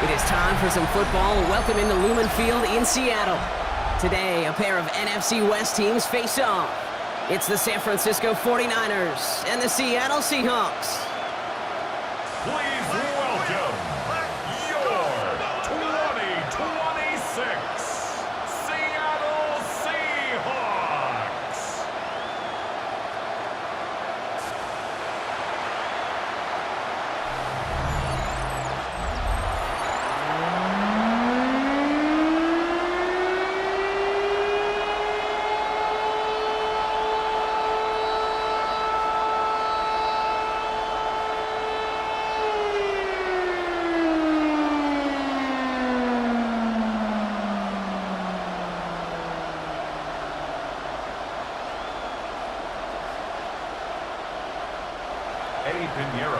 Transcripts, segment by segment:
It is time for some football. Welcome into Lumen Field in Seattle. Today, a pair of NFC West teams face off. It's the San Francisco 49ers and the Seattle Seahawks. Please welcome your 2026 Seattle Seahawks.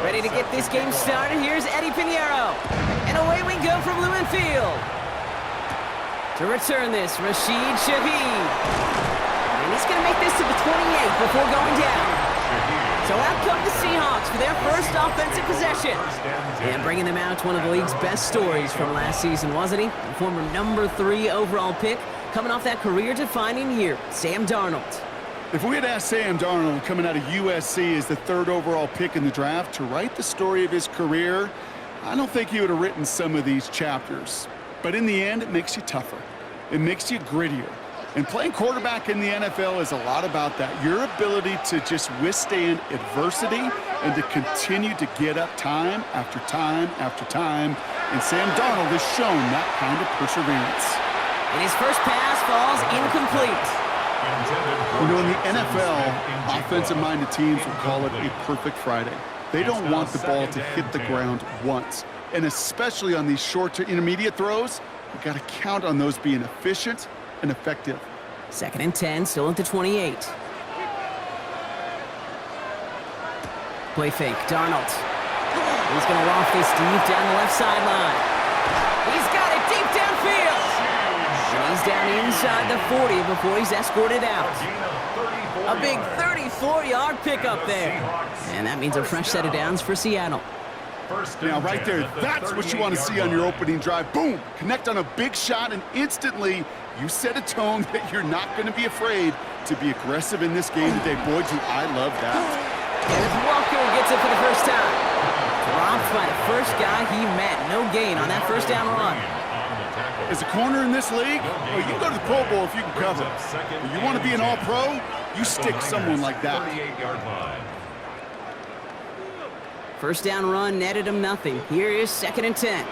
Ready to get this game started? Here's Eddie Pinheiro. And away we go from Lumen Field. To return this, Rashid Shaheed. And he's going to make this to the 28 before going down. So out come the Seahawks for their first offensive possession. And bringing them out, one of the league's best stories from last season, wasn't he? The former number 3 overall pick, coming off that career-defining year, Sam Darnold. If we had asked Sam Darnold, coming out of USC as the 3rd overall pick in the draft, to write the story of his career, I don't think he would have written some of these chapters. But in the end, it makes you tougher. It makes you grittier. And playing quarterback in the NFL is a lot about that. Your ability to just withstand adversity and to continue to get up time after time after time. And Sam Darnold has shown that kind of perseverance. And his first pass falls incomplete. You know, in the NFL, offensive-minded teams will call it a perfect Friday. They don't want the ball to hit the ground once. And especially on these short to intermediate throws, you've got to count on those being efficient and effective. 2nd and 10, still at the 28. Play fake, Darnold. He's going to loft this deep down the left sideline. He's got it deep downfield. And he's down inside the 40 before he's escorted out. A big 34-yard pickup there. And that means a fresh set of downs for Seattle. Now, right there, that's what you want to see on your opening drive. Boom! Connect on a big shot, and instantly you set a tone that you're not going to be afraid to be aggressive in this game today. Boy, do I love that. Kenneth Walker gets it for the first time. Dropped by the first guy he met. No gain on that first down run. As a corner in this league, well, you can go to the Pro Bowl if you can cover. If you want to be an all-pro, you stick someone like that. First down run netted him nothing. Here is 2nd and 10.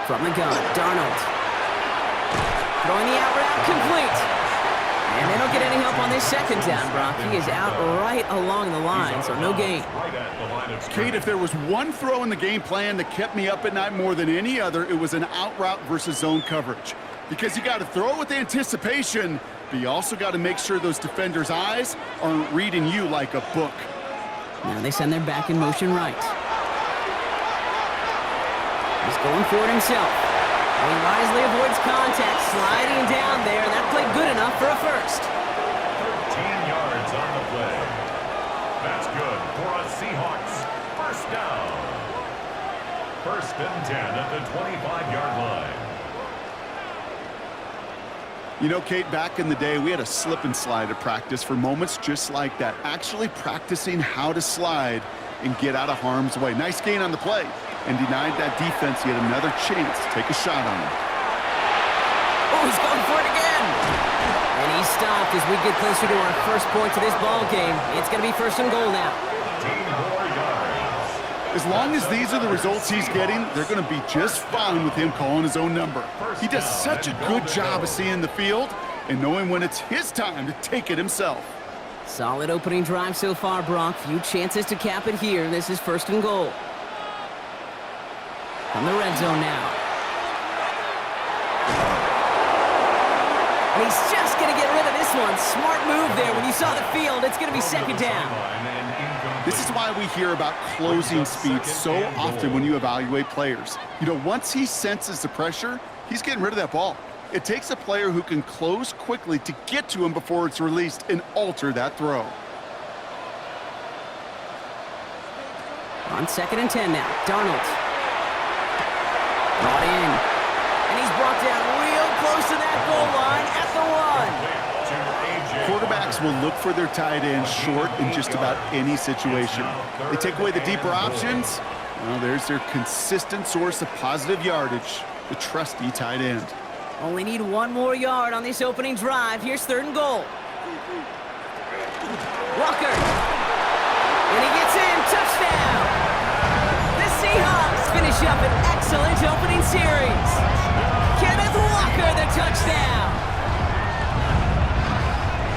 From the gun, Darnold. Throwing the out route complete. And they don't get any help on this 2nd down, Brock. He is out right along the line, so no gain. Kate, if there was one throw in the game plan that kept me up at night more than any other, it was an out route versus zone coverage. Because you got to throw with anticipation, but you also got to make sure those defenders' eyes aren't reading you like a book. Now they send their back in motion right. He's going for it himself. And he wisely avoids contact, sliding down there. That played good enough for a first. 13 yards on the play. That's good for a Seahawks first down. 1st and 10 at the 25-yard line. You know, Kate, back in the day, we had a slip and slide at practice for moments just like that. Actually practicing how to slide and get out of harm's way. Nice gain on the play, and denied that defense yet another chance to take a shot on him. Oh, he's going for it again. And he's stopped as we get closer to our first point to this ball game. It's going to be 1st and goal now. 15 more yards. As long as these are the results he's getting, they're going to be just fine with him calling his own number. He does such a good job of seeing the field and knowing when it's his time to take it himself. Solid opening drive so far, Brock. Few chances to cap it here. This is 1st and goal. From the red zone now. And he's just going to get rid of this one. Smart move there. When you saw the field, it's going to be 2nd down. This is why we hear about closing speed so often when you evaluate players. You know, once he senses the pressure, he's getting rid of that ball. It takes a player who can close quickly to get to him before it's released and alter that throw. On 2nd and 10 now. Darnold. Brought in. And he's brought down real close to that goal line at the 1. Quarterbacks will look for their tight end short in just about any situation. They take away the deeper options. Well, there's their consistent source of positive yardage, the trusty tight end. Only need 1 more yard on this opening drive. Here's 3rd and goal. Walker. And he gets in. Touchdown. The Seahawks finish up an excellent opening series. Kenneth Walker, the touchdown.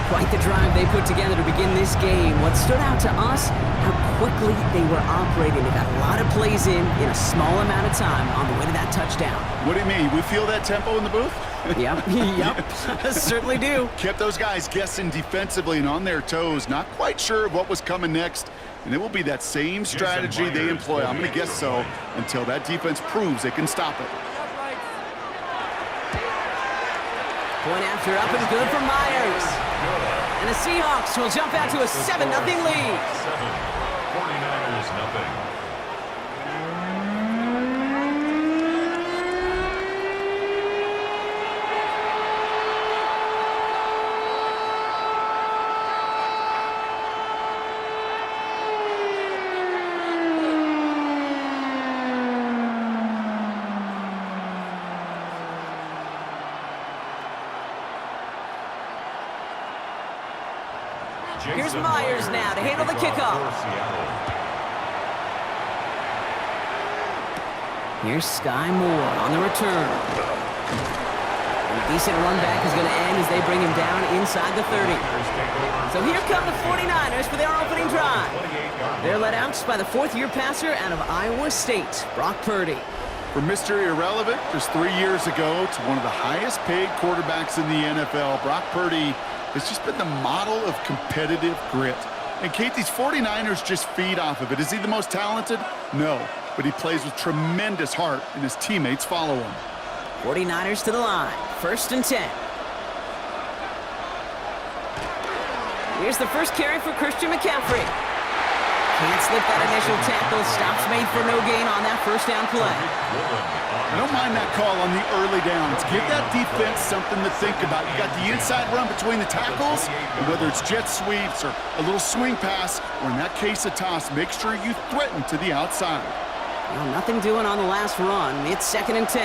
Quite the drive they put together to begin this game. What stood out to us, how quickly they were operating. They got a lot of plays in a small amount of time on the way to that touchdown. What do you mean? We feel that tempo in the booth? Yep, certainly do. Kept those guys guessing defensively and on their toes, not quite sure of what was coming next. And it will be that same strategy they employ, I'm going to guess so, until that defense proves they can stop it. Point after up and good for Myers. And the Seahawks will jump out to a 7-0 lead. 49ers nothing. Here's Myers now to handle the kickoff. Here's Sky Moore on the return. And a decent run back is going to end as they bring him down inside the 30. So here come the 49ers for their opening drive. They're led out by the 4th-year passer out of Iowa State, Brock Purdy. For Mr. Irrelevant, just 3 years ago, to one of the highest-paid quarterbacks in the NFL, Brock Purdy has just been the model of competitive grit. And Kate, these 49ers just feed off of it. Is he the most talented? No, but he plays with tremendous heart, and his teammates follow him. 49ers to the line, 1st and 10. Here's the first carry for Christian McCaffrey. Can't slip that initial tackle. Stops made for no gain on that 1st down play. I don't mind that call on the early downs. Give that defense something to think about. You got the inside run between the tackles, and whether it's jet sweeps or a little swing pass, or in that case a toss, make sure you threaten to the outside. Well, nothing doing on the last run. It's 2nd and 10.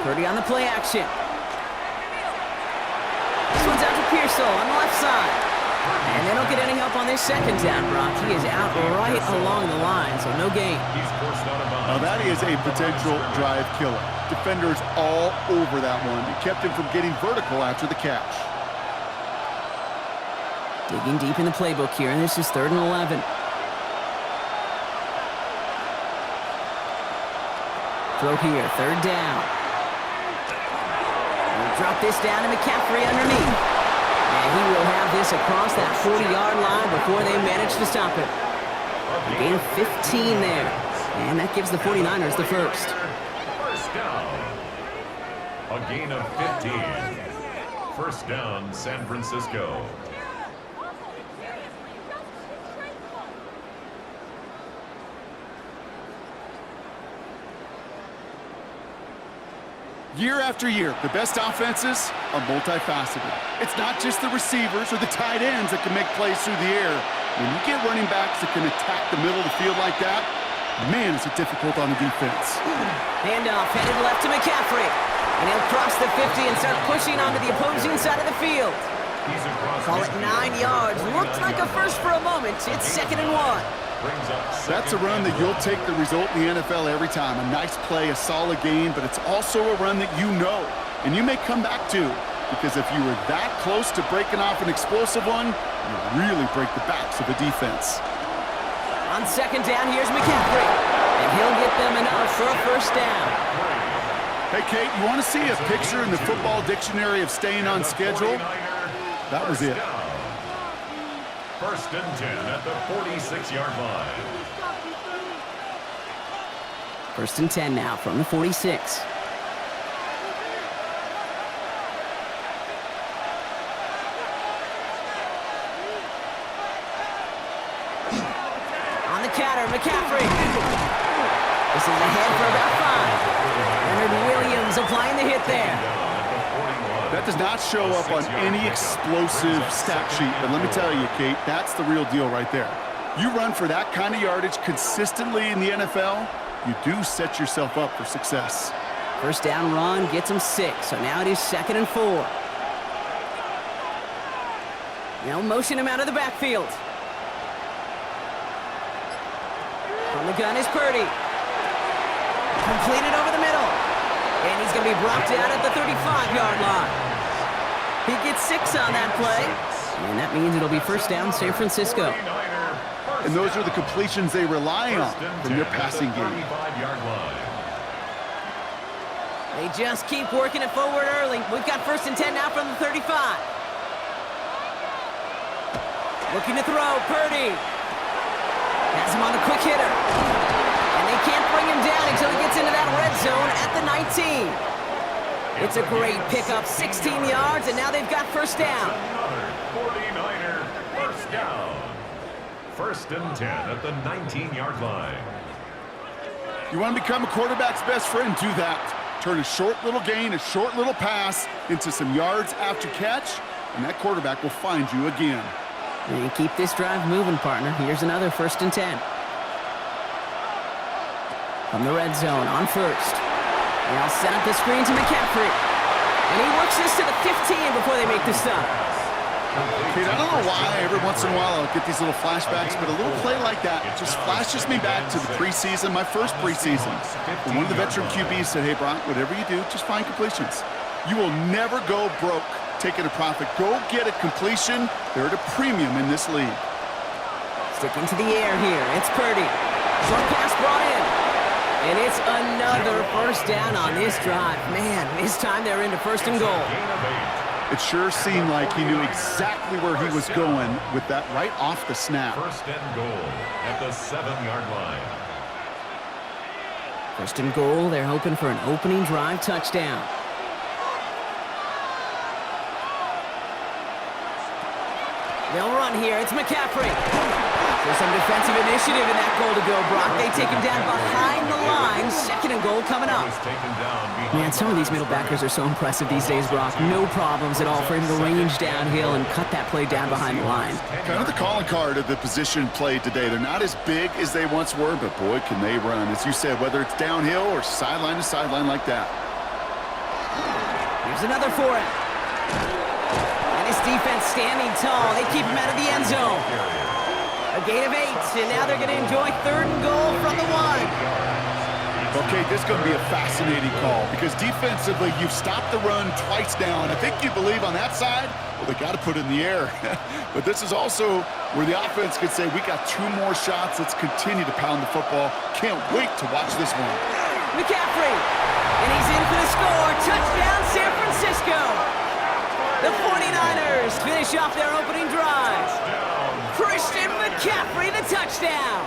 Purdy on the play action. This one's out to Pearsall on the left side. And they don't get any help on this 2nd down, Brock. He is out right along the line, so no gain. Now that is a potential drive killer. Defenders all over that one. It kept him from getting vertical after the catch. Digging deep in the playbook here, and this is 3rd and 11. Throw here, 3rd down. We'll drop this down to McCaffrey underneath. And he will have this across that 40-yard line before they manage to stop it. A gain of 15 there. And that gives the 49ers the 1st. First down. A gain of 15. 1st down, San Francisco. Year after year, the best offenses are multifaceted. It's not just the receivers or the tight ends that can make plays through the air. When you get running backs that can attack the middle of the field like that, man, is it difficult on the defense. Handoff headed left to McCaffrey. And he'll cross the 50 and start pushing onto the opposing side of the field. Call it 9 yards. Looked like a first for a moment. It's 2nd and 1. That's a run that you'll take the result in the NFL every time. A nice play, a solid gain, but it's also a run that you know, and you may come back to, because if you were that close to breaking off an explosive one, you really break the backs of the defense. On 2nd down, here's McCaffrey, and he'll get them enough for a 1st down. Hey, Kate, you want to see a picture in the football dictionary of staying on schedule? That was it. 1st and 10 at the 46-yard line. 1st and 10 now from the 46. counter. McCaffrey. This is ahead for about 5. Leonard Williams applying the hit there. That does not show up on any explosive stat sheet, but let me tell you, Kate, that's the real deal right there. You run for that kind of yardage consistently in the NFL, you do set yourself up for success. First down run gets him 6, so now it is 2nd and 4. They'll motion him out of the backfield. From the gun is Purdy. Completed over the middle. And he's going to be brought down at the 35-yard line. He gets 6 on that play. And that means it'll be first down San Francisco. And those are the completions they rely on from their passing game. They just keep working it forward early. We've got first and 10 now from the 35. Looking to throw, Purdy. Has him on the quick hitter. And they can't bring him down until he gets into that red zone at the 19. It's a great pickup, 16 yards, and now they've got first down. Another 49er first down. First and 10 at the 19-yard line. You want to become a quarterback's best friend, do that. Turn a short little gain, a short little pass into some yards after catch, and that quarterback will find you again. And keep this drive moving, partner. Here's another first and 10. From the red zone on first. They'll set up the screen to McCaffrey. And he works this to the 15 before they make the stop. Kate, I don't know why every once in a while I'll get these little flashbacks, but a little play like that just flashes me back to the preseason, my first preseason. And one of the veteran QBs said, hey, Brock, whatever you do, just find completions. You will never go broke taking a profit. Go get a completion. They're at a premium in this league. Sticking to the air here. It's Purdy. Short pass brought in. And it's another first down on this drive. Man, this time they're into first and goal. It sure seemed like he knew exactly where he was going with that right off the snap. First and goal at the 7-yard line. First and goal, they're hoping for an opening drive touchdown. They'll run here. It's McCaffrey. There's some defensive initiative in that goal to go, Brock. They take him down behind the line. Second and goal coming up. Man, some of these middle backers are so impressive these days, Brock. No problems at all for him to range downhill and cut that play down behind the line. Kind of the calling card of the position played today. They're not as big as they once were, but boy, can they run. As you said, whether it's downhill or sideline to sideline like that. Here's another for him. And his defense standing tall. They keep him out of the end zone. A gain of 8, and now they're going to enjoy third and goal from the 1. Okay, this is going to be a fascinating call because defensively, you've stopped the run twice now, and I think you believe on that side, well, they got to put it in the air. But this is also where the offense could say, we got 2 more shots. Let's continue to pound the football. Can't wait to watch this one. McCaffrey, and he's in for the score. Touchdown, San Francisco. The 49ers finish off their opening drive. Christian McCaffrey, the touchdown.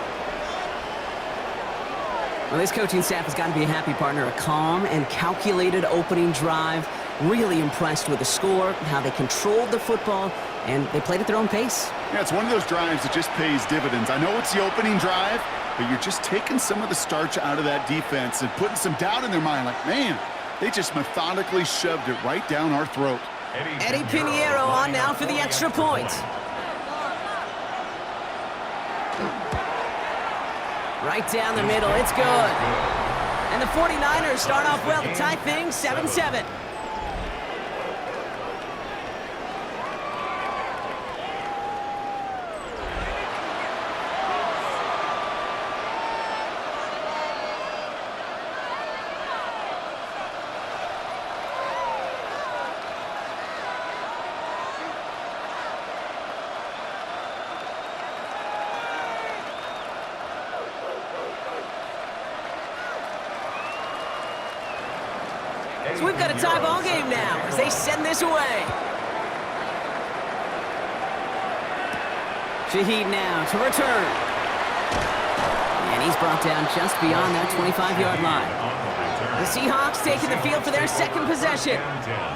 Well, this coaching staff has got to be a happy partner. A calm and calculated opening drive. Really impressed with the score, how they controlled the football, and they played at their own pace. Yeah, it's one of those drives that just pays dividends. I know it's the opening drive, but you're just taking some of the starch out of that defense and putting some doubt in their mind. Like, man, they just methodically shoved it right down our throat. Eddie Pinheiro on now for the extra point. Right down the middle, it's good. And the 49ers start off well to tie things 7-7. So we've got a tie ball game now as they send this away. Shaheed now to return. And he's brought down just beyond that 25-yard line. The Seahawks taking the field for their second possession.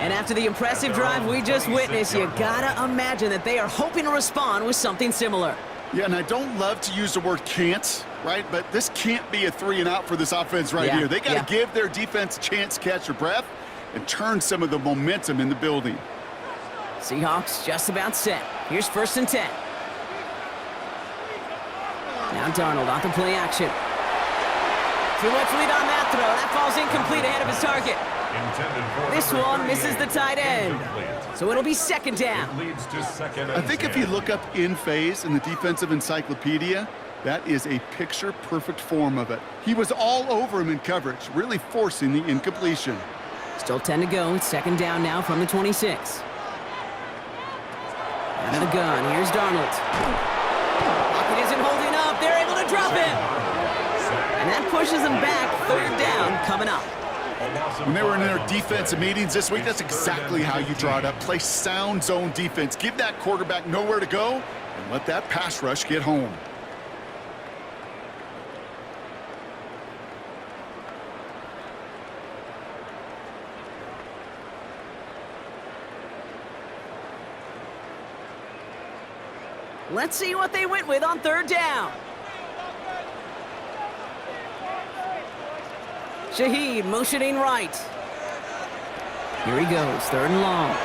And after the impressive drive we just witnessed, you gotta imagine that they are hoping to respond with something similar. Yeah, and I don't love to use the word can't, right? But this can't be a 3-and-out for this offense right here. They got to give their defense a chance to catch their breath and turn some of the momentum in the building. Seahawks just about set. Here's 1st and 10. Now Darnold on to play action. Too much lead on that throw. That falls incomplete ahead of his target. This one misses the tight end. So it'll be 2nd down. Leads to 2nd and I think 10. if you look up in phase in the defensive encyclopedia, that is a picture-perfect form of it. He was all over him in coverage, really forcing the incompletion. Still 10 to go. It's 2nd down now from the 26. Out of the gun. Here's Darnold. Pocket isn't holding up. They're able to drop him. And that pushes them back. 3rd down coming up. When they were in their defensive meetings this week, that's exactly how you draw it up. Play sound zone defense. Give that quarterback nowhere to go and let that pass rush get home. Let's see what they went with on 3rd down. Shaheed motioning right. Here he goes, 3rd and long.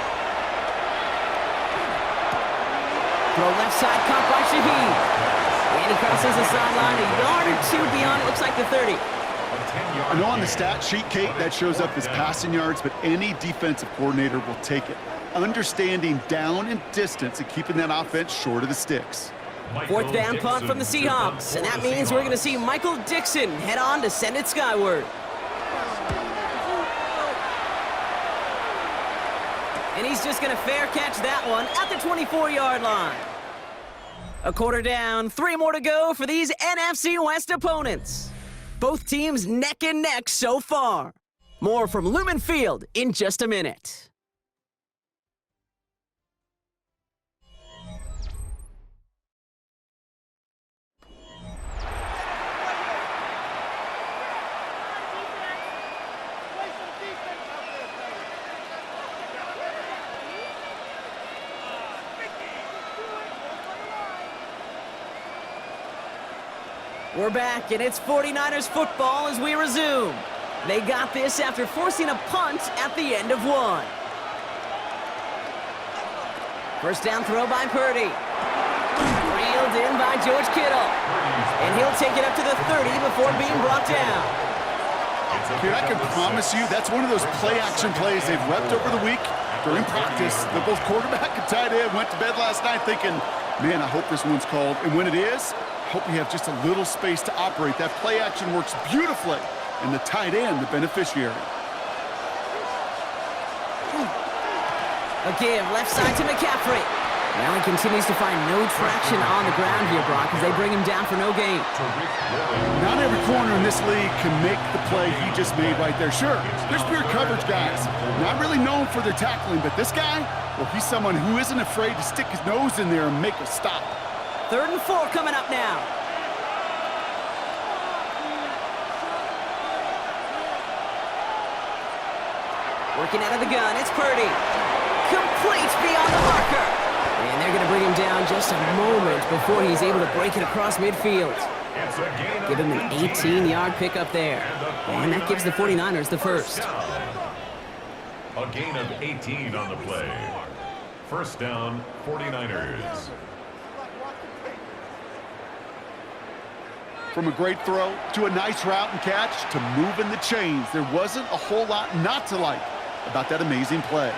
Throw left side, caught by Shaheed. And he crosses the sideline, a yard or 2 beyond, it looks like the 30. I know on the stat sheet, Kate, that shows up as passing yards, but any defensive coordinator will take it. Understanding down and distance and keeping that offense short of the sticks. 4th down punt from the Seahawks, and that means we're going to see Michael Dixon head on to send it skyward. And he's just going to fair catch that one at the 24-yard line. A quarter down, 3 more to go for these NFC West opponents. Both teams neck and neck so far. More from Lumen Field in just a minute. We're back, and it's 49ers football as we resume. They got this after forcing a punt at the end of 1. 1st down throw by Purdy. Reeled in by George Kittle. And he'll take it up to the 30 before being brought down. Here, I can promise you that's one of those play-action plays they've repped over the week during practice. The both quarterback and tight end went to bed last night thinking, man, I hope this one's called. And when it is, I hope we have just a little space to operate. That play action works beautifully, and the tight end, the beneficiary. A give left side to McCaffrey. Now he continues to find no traction on the ground here, Brock, as they bring him down for no gain. Not every corner in this league can make the play he just made right there. Sure, there's pure coverage guys. Not really known for their tackling, but this guy, well, he's someone who isn't afraid to stick his nose in there and make a stop. 3rd and 4 coming up now. Working out of the gun, it's Purdy. Complete beyond the marker. And they're going to bring him down just a moment before he's able to break it across midfield. Give him an 18-yard pickup there. And that gives the 49ers the 1st. A gain of 18 on the play. 1st down, 49ers. From a great throw to a nice route and catch to moving the chains, there wasn't a whole lot not to like about that amazing play.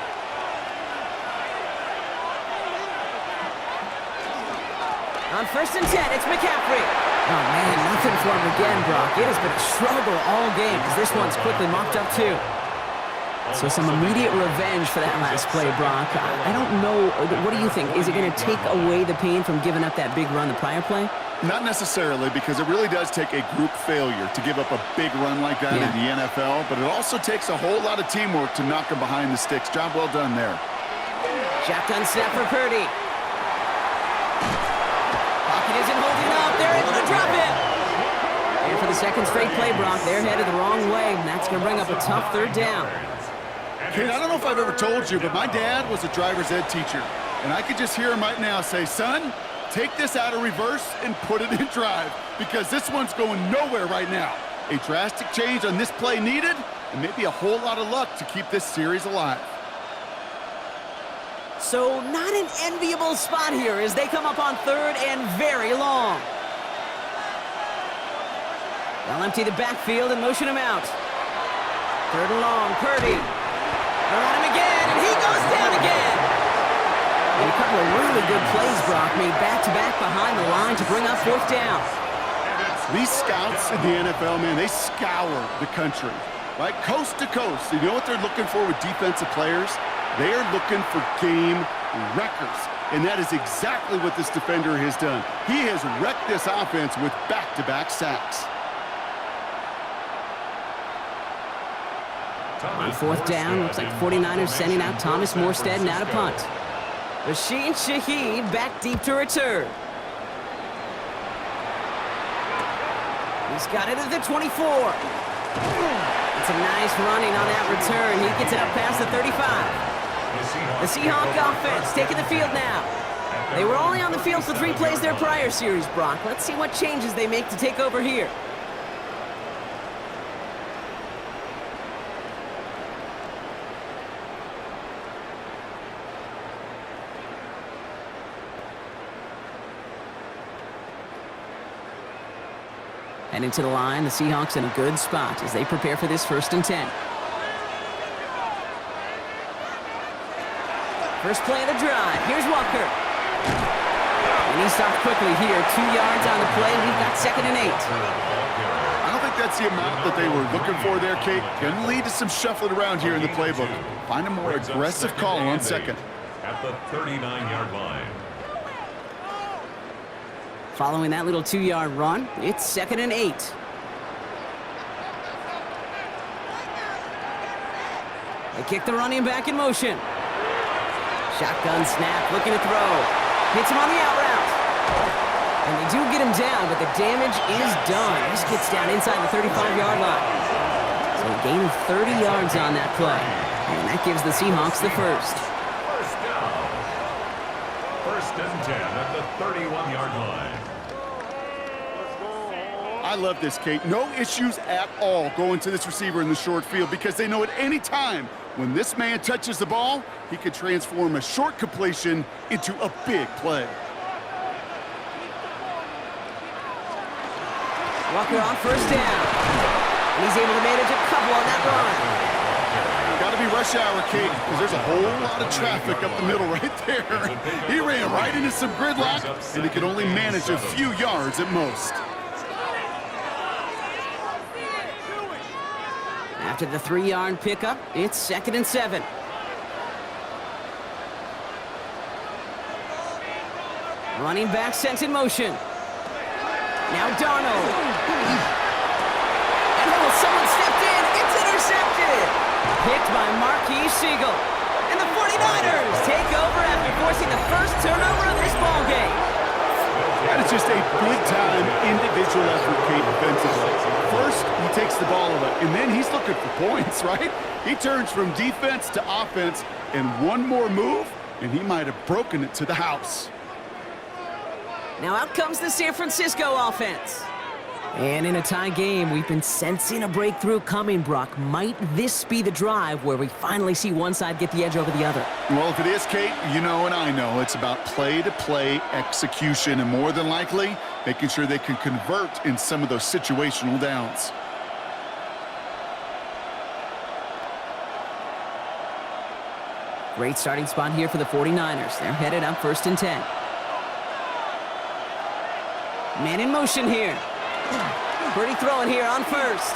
On 1st and 10, it's McCaffrey. Oh, man, nothing for him again, Brock. It has been a struggle all game as this one's quickly mopped up, too. So some immediate revenge for that last play, Brock. I don't know. What do you think? Is it going to take away the pain from giving up that big run the prior play? Not necessarily, because it really does take a group failure to give up a big run like that in the NFL, but it also takes a whole lot of teamwork to knock him behind the sticks. Job well done there. Shotgun snap for Purdy. Pocket isn't holding up. They're able to drop it. And for the 2nd straight play, Brock, they're headed the wrong way, and that's going to bring up a tough 3rd down. Kate, I don't know if I've ever told you, but my dad was a driver's ed teacher, and I could just hear him right now say, son, Take this out of reverse and put it in drive, because this one's going nowhere right now. A drastic change on this play needed, and maybe a whole lot of luck to keep this series alive. So not an enviable spot here as they come up on third and very long. They'll empty the backfield and motion him out. Third and long, Purdy. They're on him again, and he goes down again. And a couple of really good plays, Brock, made back-to-back behind the line to bring up fourth down. These scouts in the NFL, man, they scour the country, right? Coast to coast. You know what they're looking for with defensive players? They are looking for game wreckers. And that is exactly what this defender has done. He has wrecked this offense with back-to-back sacks. On fourth down, looks like 49ers sending out Thomas Morstead and out of punt. Rashid Shaheed back deep to return. He's got it at the 24. It's a nice running on that return. He gets it up past the 35. The Seahawks offense taking the field now. They were only on the field for 3 plays their prior series, Brock. Let's see what changes they make to take over here. Heading to the line, the Seahawks in a good spot as they prepare for this 1st and 10. First play of the drive. Here's Walker. And he stopped quickly here. 2 yards on the play. We've got 2nd and 8. I don't think that's the amount that they were looking for there, Kate. Going to lead to some shuffling around here in the playbook. Find a more aggressive call on 2nd. At the 39-yard line. Following that little 2-yard run, it's 2nd and 8. They kick the running back in motion. Shotgun snap, looking to throw. Hits him on the out route. And they do get him down, but the damage is done. This gets down inside the 35-yard line. So a gain of 30 yards on that play. And that gives the Seahawks the first. First down. 1st and 10 at the 31-yard line. I love this, Kate. No issues at all going to this receiver in the short field, because they know at any time when this man touches the ball, he could transform a short completion into a big play. Walker on 1st down. And he's able to manage a couple on that run. Got to be rush hour, Kate, because there's a whole lot of traffic up the middle right there. He ran right into some gridlock, and he could only manage a few yards at most. After the 3-yard pickup, it's 2nd and 7. Running back sent in motion. Now Darnold. And someone stepped in. It's intercepted. Picked by Marquise Siegel. And the 49ers take over after forcing the first turnover of this ballgame. That is just a big-time individual effort, Kate, defensively. First, he takes the ball away, and then he's looking for points, right? He turns from defense to offense, and one more move, and he might have broken it to the house. Now out comes the San Francisco offense. And in a tie game, we've been sensing a breakthrough coming, Brock. Might this be the drive where we finally see one side get the edge over the other? Well, if it is, Kate, you know and I know it's about play-to-play execution, and more than likely, making sure they can convert in some of those situational downs. Great starting spot here for the 49ers. They're headed up 1st and 10. Man in motion here. Pretty throwing here on 1st.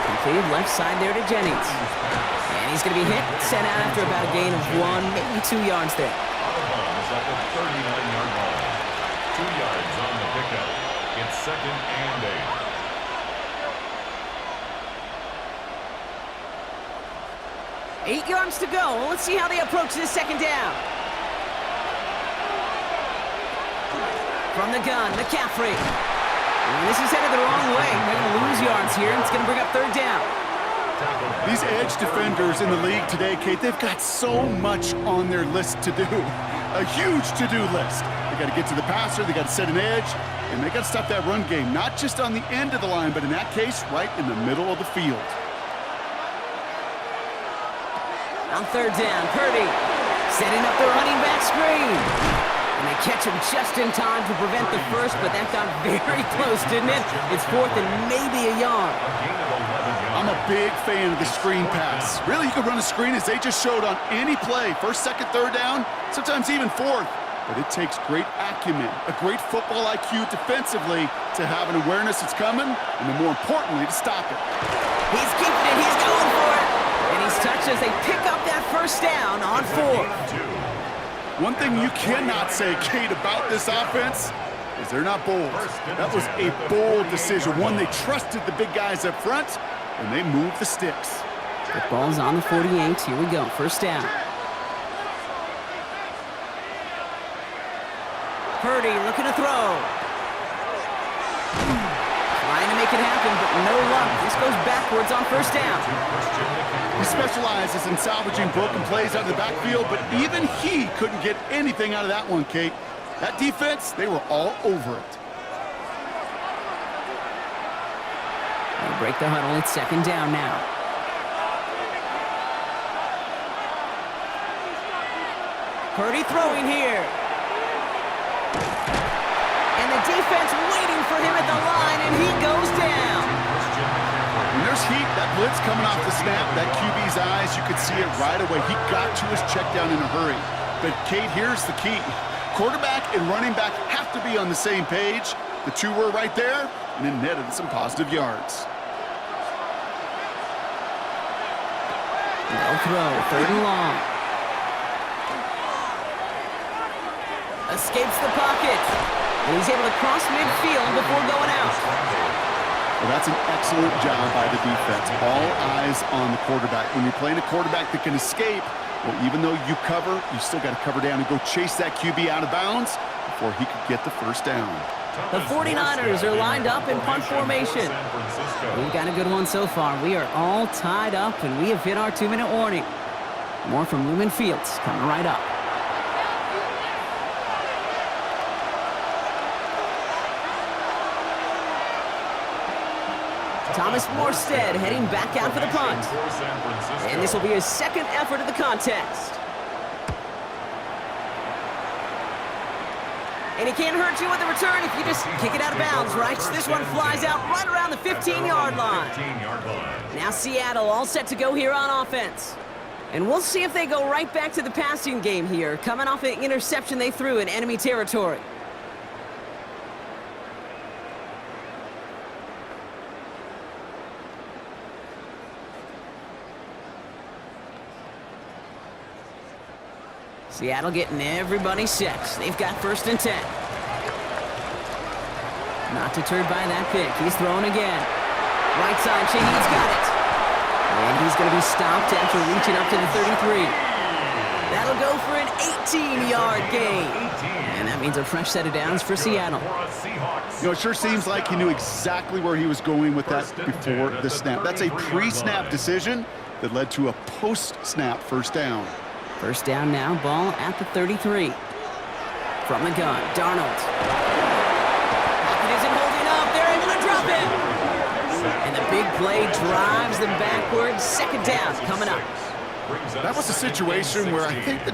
Completed left side there to Jennings. And he's going to be hit, sent out after about a gain of 1, maybe 2 yards there. Out of bounds at the 39-yard line. 2 yards on the pickup. It's 2nd and 8. 8 yards to go. Well, let's see how they approach this 2nd down. From the gun, McCaffrey. And this is headed the wrong way. They're going to lose yards here, and it's going to bring up 3rd down. These edge defenders in the league today, Kate, they've got so much on their list to do. a huge to-do list. They got to get to the passer, they got to set an edge, and they got to stop that run game, not just on the end of the line, but in that case, right in the middle of the field. On third down, Purdy setting up the running back screen. And they catch him just in time to prevent the first, but that got very close, didn't it? It's fourth and maybe a yard. I'm a big fan of the screen pass. Really, you could run a screen as they just showed on any play. First, second, third down, sometimes even fourth. But it takes great acumen, a great football IQ defensively to have an awareness it's coming, and then more importantly, to stop it. He's keeping it, he's going for it. And he's touched as they pick up that first down on fourth. One thing you cannot say, Kate, about this offense is they're not bold. That was a bold decision, one they trusted the big guys up front, and they moved the sticks. The ball's on the 48. Here we go, first down. Purdy looking to throw. Trying to make it happen, but no luck. This goes backwards on first down. He specializes in salvaging broken plays out of the backfield, but even he couldn't get anything out of that one, Kate. That defense, they were all over it. They break the huddle. It's second down now. Purdy throwing here. And the defense waiting for him at the line, and he goes down. When there's heat, that blitz coming off the snap, that QB's eyes, you could see it right away. He got to his check down in a hurry. But, Kate, here's the key. Quarterback and running back have to be on the same page. The two were right there, and it netted some positive yards. No throw, third and long. Escapes the pocket. And he's able to cross midfield before going out. Well, that's an excellent job by the defense. All eyes on the quarterback. When you're playing a quarterback that can escape, well, even though you cover, you still got to cover down and go chase that QB out of bounds before he could get the first down. The 49ers are lined up in punt formation. We've got a good one so far. We are all tied up, and we have hit our 2-minute warning. More from Lumen Fields coming right up. Thomas Morstead heading back out for the punt. And this will be his second effort of the contest. And he can't hurt you with the return if you just kick it out of bounds, right? This one flies out right around the 15-yard line. Now Seattle all set to go here on offense. And we'll see if they go right back to the passing game here, coming off an interception they threw in enemy territory. Seattle getting everybody set. They've got first and 10. Not deterred by that pick. He's throwing again. Right side, Shaheed's got it. And he's going to be stopped after reaching up to the 33. That'll go for an 18-yard gain. And that means a fresh set of downs for Seattle. You know, it sure seems like he knew exactly where he was going with that before the snap. That's a pre-snap decision that led to a post-snap first down. First down now, ball at the 33. From the gun, Darnold. Pocket isn't holding up. They're able to drop it. And the big play drives them backwards. Second down coming up. That was a situation where I think the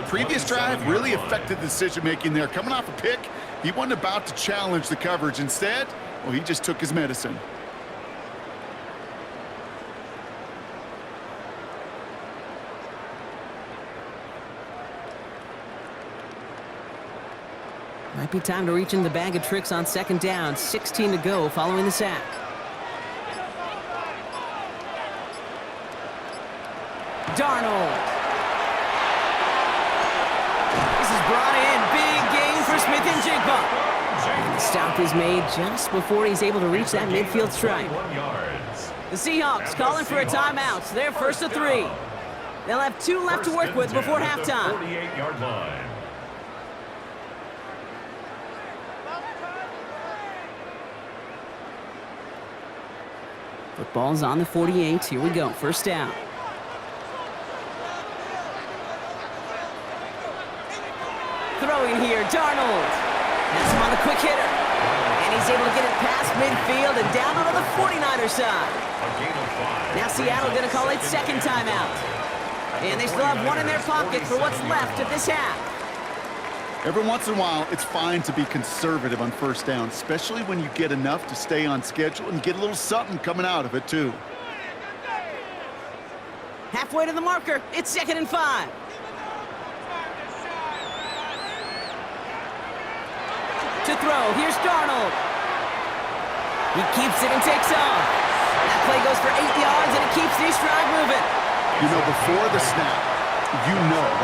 previous drive, really affected the decision-making there. Coming off a pick, he wasn't about to challenge the coverage. Instead, well, he just took his medicine. Might be time to reach in the bag of tricks on second down. 16 to go following the sack. Darnold. This is brought in. Big gain for Smith-Njigba. And the stop is made just before he's able to reach that midfield stripe. The Seahawks calling for a timeout. They're first to 3. They'll have 2 left to work with before halftime. 48-yard line. Football's on the 48. Here we go. First down. throwing here. Darnold. That's him on the quick hitter. And he's able to get it past midfield and down onto the 49er side. Now Seattle going to call it second timeout. And they still have one in their pocket for what's left of this half. Every once in a while, it's fine to be conservative on first down, especially when you get enough to stay on schedule and get a little something coming out of it, too. Halfway to the marker. It's 2nd and 5. To throw, here's Darnold. He keeps it and takes off. That play goes for 8 yards, and it keeps the stride moving. You know, before the snap,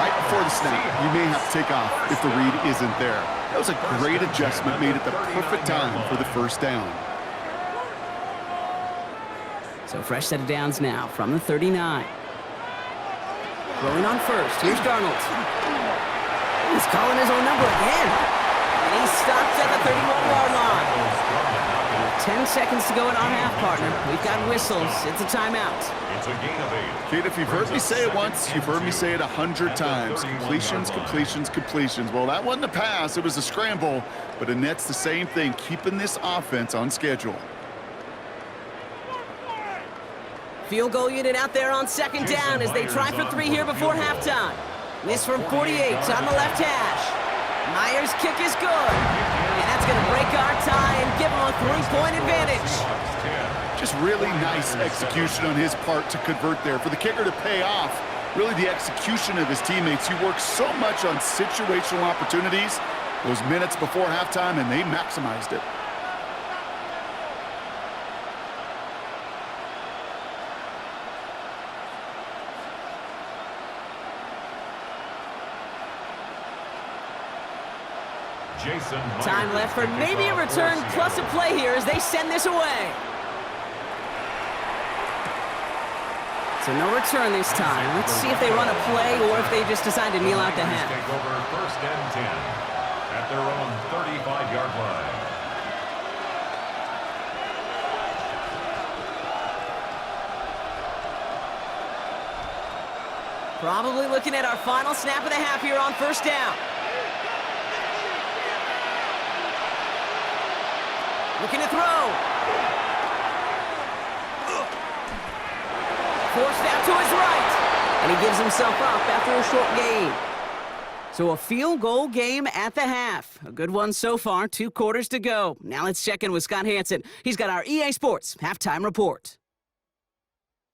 right before the snap, you may have to take off if the read isn't there. That was a great adjustment made at the perfect time for the first down. So fresh set of downs now from the 39. Rolling on first, here's Darnold. He's calling his own number again. And he stops at the 31-yard line. 10 seconds to go in our half, partner. We've got whistles. It's a timeout. It's a gain of 8. Kid, if you've heard me say it once, you've heard me say it 100 times. Completions, completions, completions. Well, that wasn't a pass. It was a scramble. But Annette's the same thing, keeping this offense on schedule. Field goal unit out there on second down as they try for 3 here before halftime. This from 48 on the left hash. Myers' kick is good. And that's going to break our tie and give them a 3-point advantage. Just really nice execution on his part to convert there. For the kicker to pay off, really the execution of his teammates. He works so much on situational opportunities those minutes before halftime, and they maximized it. Time left for maybe a return plus a play here as they send this away. So no return this time. Let's see if they run a play or if they just decide to kneel out the half. Take over 1st and 10 at their own 35-yard line. Probably looking at our final snap of the half here on first down. Looking to throw. Forced out to his right. And he gives himself up after a short gain. So a field goal game at the half. A good one so far, 2 quarters to go. Now let's check in with Scott Hansen. He's got our EA Sports halftime report.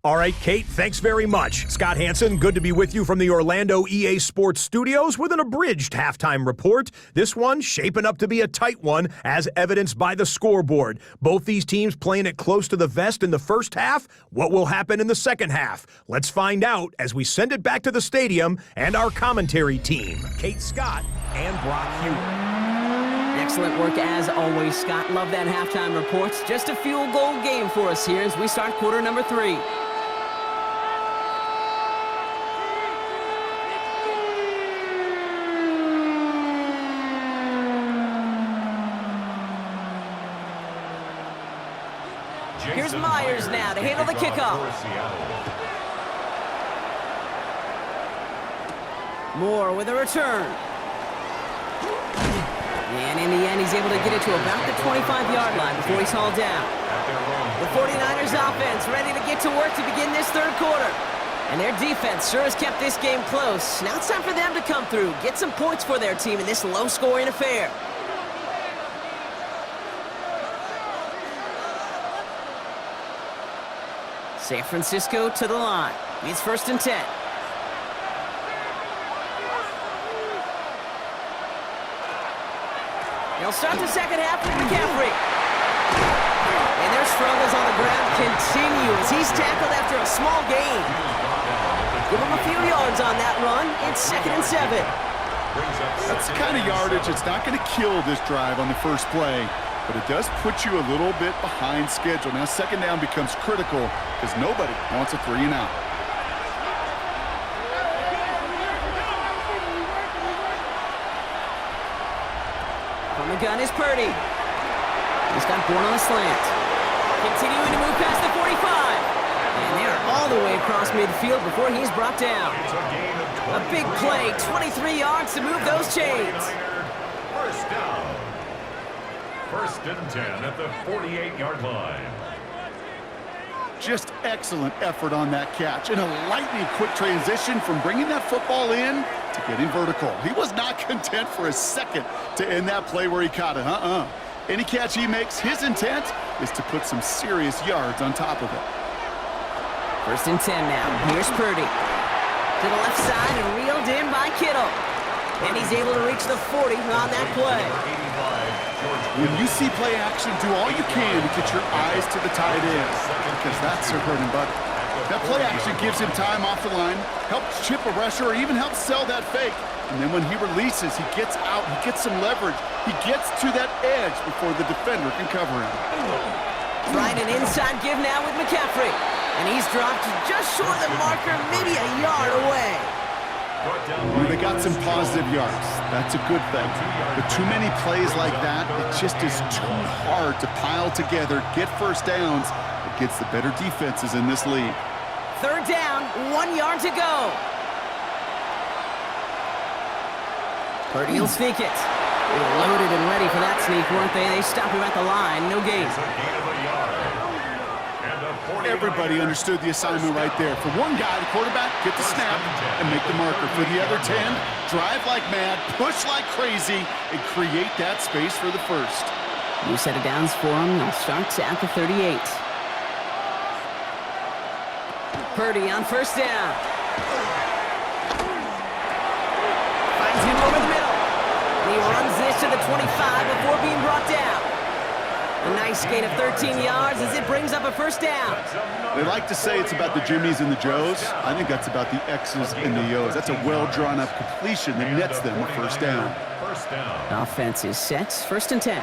All right, Kate, thanks very much. Scott Hansen, good to be with you from the Orlando EA Sports Studios with an abridged halftime report. This one shaping up to be a tight one, as evidenced by the scoreboard. Both these teams playing it close to the vest in the first half. What will happen in the second half? Let's find out as we send it back to the stadium and our commentary team, Kate Scott and Brock Hewitt. Excellent work as always, Scott. Love that halftime report. Just a field goal game for us here as we start quarter number 3. Here's Myers now to handle the kickoff. Moore with a return. And in the end, he's able to get it to about the 25-yard line before he's hauled down. The 49ers offense ready to get to work to begin this third quarter. And their defense sure has kept this game close. Now it's time for them to come through, get some points for their team in this low-scoring affair. San Francisco to the line. It's 1st and 10. They'll start the second half with McCaffrey. And their struggles on the ground continue as he's tackled after a small gain. Give him a few yards on that run. It's 2nd and 7. That's the kind of yardage that's not going to kill this drive on the first play, but it does put you a little bit behind schedule. Now, second down becomes critical because nobody wants a 3 and out. From the gun is Purdy. He's got Bourne on a slant. Continuing to move past the 45. And they're all the way across midfield before he's brought down. A big play, 23 yards to move those chains. First down. First and 10 at the 48-yard line. Just excellent effort on that catch. And a lightning quick transition from bringing that football in to getting vertical. He was not content for a second to end that play where he caught it. Any catch he makes, his intent is to put some serious yards on top of it. First and 10 now. Here's Purdy. To the left side and reeled in by Kittle. And he's able to reach the 40 on that play. When you see play action, do all you can to get your eyes to the tight end, because that's their bread and butter. That play action gives him time off the line, helps chip a rusher, or even helps sell that fake. And then when he releases, he gets out, he gets some leverage. He gets to that edge before the defender can cover him. Trying an inside give now with McCaffrey. And he's dropped just short of the marker, maybe a yard away. They got some positive yards. That's a good thing. But too many plays like that, it just is too hard to pile together, get first downs against the better defenses in this league. Third down, 1 yard to go. Purdy will sneak it. They were loaded and ready for that sneak, weren't they? They stopped him at the line. No gain. Everybody understood the assignment right there. For one guy, the quarterback, get the snap and make the marker. For the other 10, drive like mad, push like crazy, and create that space for the first. New set of downs for him. They'll start at the 38. Purdy on first down. Finds him over the middle. And he runs this to the 25 before being brought down. A nice gain of 13 yards as it brings up a first down. They like to say it's about the Jimmies and the Joes. I think that's about the X's and the O's. That's a well-drawn-up completion that nets them a first down. Offense is set. First and 10.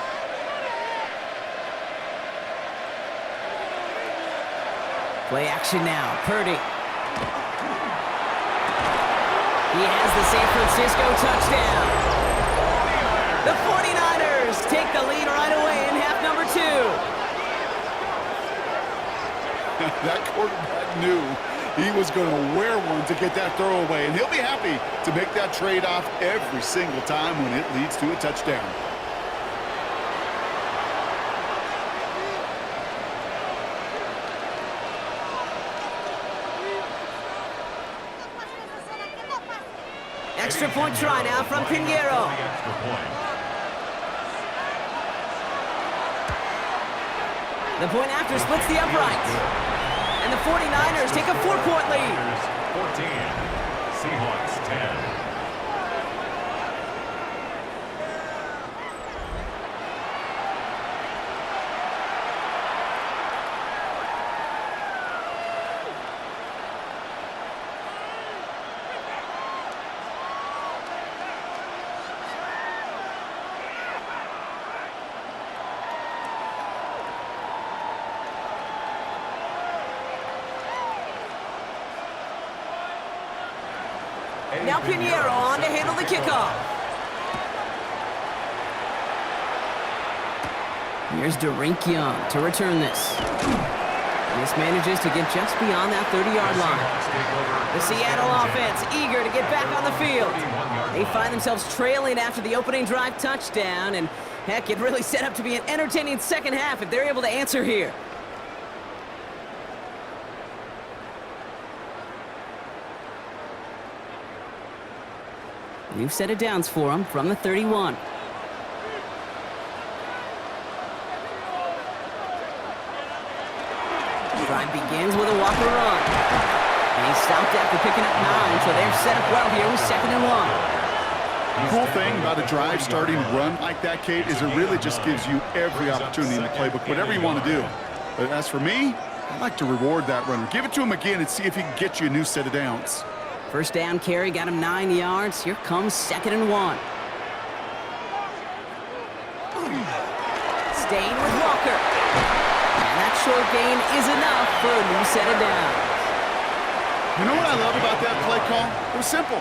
Play action now. Purdy. He has the San Francisco touchdown. The 49ers take the lead right away in half number 2. That quarterback knew he was going to wear one to get that throwaway, and he'll be happy to make that trade-off every single time when it leads to a touchdown. Extra point try now from Pinheiro. The point after splits the upright. And the 49ers take a 4-point lead. 14, Seahawks 10. Now Pinheiro on to handle the kickoff. Here's Derink Young to return this. This manages to get just beyond that 30-yard line. The Seattle offense eager to get back on the field. They find themselves trailing after the opening drive touchdown, and heck, it really set up to be an entertaining second half if they're able to answer here. New set of downs for him from the 31. Drive begins with a Walker run. And he stopped after picking up 9, so they're set up well here with 2nd and 1. The cool thing about a drive starting run like that, Kate, is it really just gives you every opportunity in the playbook, whatever you want to do. But as for me, I like to reward that runner. Give it to him again and see if he can get you a new set of downs. First down carry got him 9 yards. Here comes 2nd and 1. Staying with Walker. And that short gain is enough for a new set of downs. You know what I love about that play call? It was simple.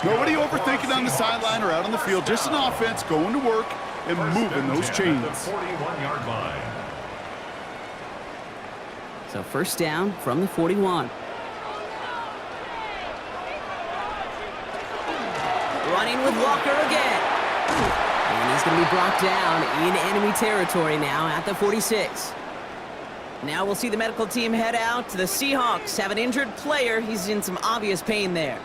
Nobody overthinking on the sideline or out on the field. Just an offense going to work and moving those chains. 41-yard line. So first down from the 41. Running with Walker again. And And he's going to be brought down in enemy territory now at the 46. Now we'll see the medical team head out. The Seahawks have an injured player. He's in some obvious pain there.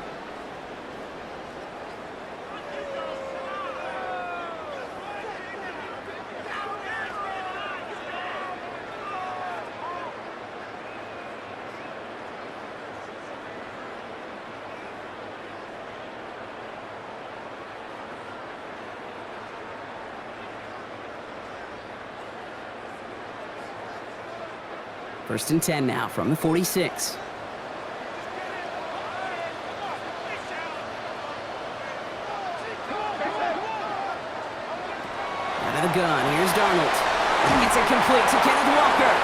First and 10 now from the 46. Out of the gun, here's Darnold. It's incomplete to Kenneth Walker.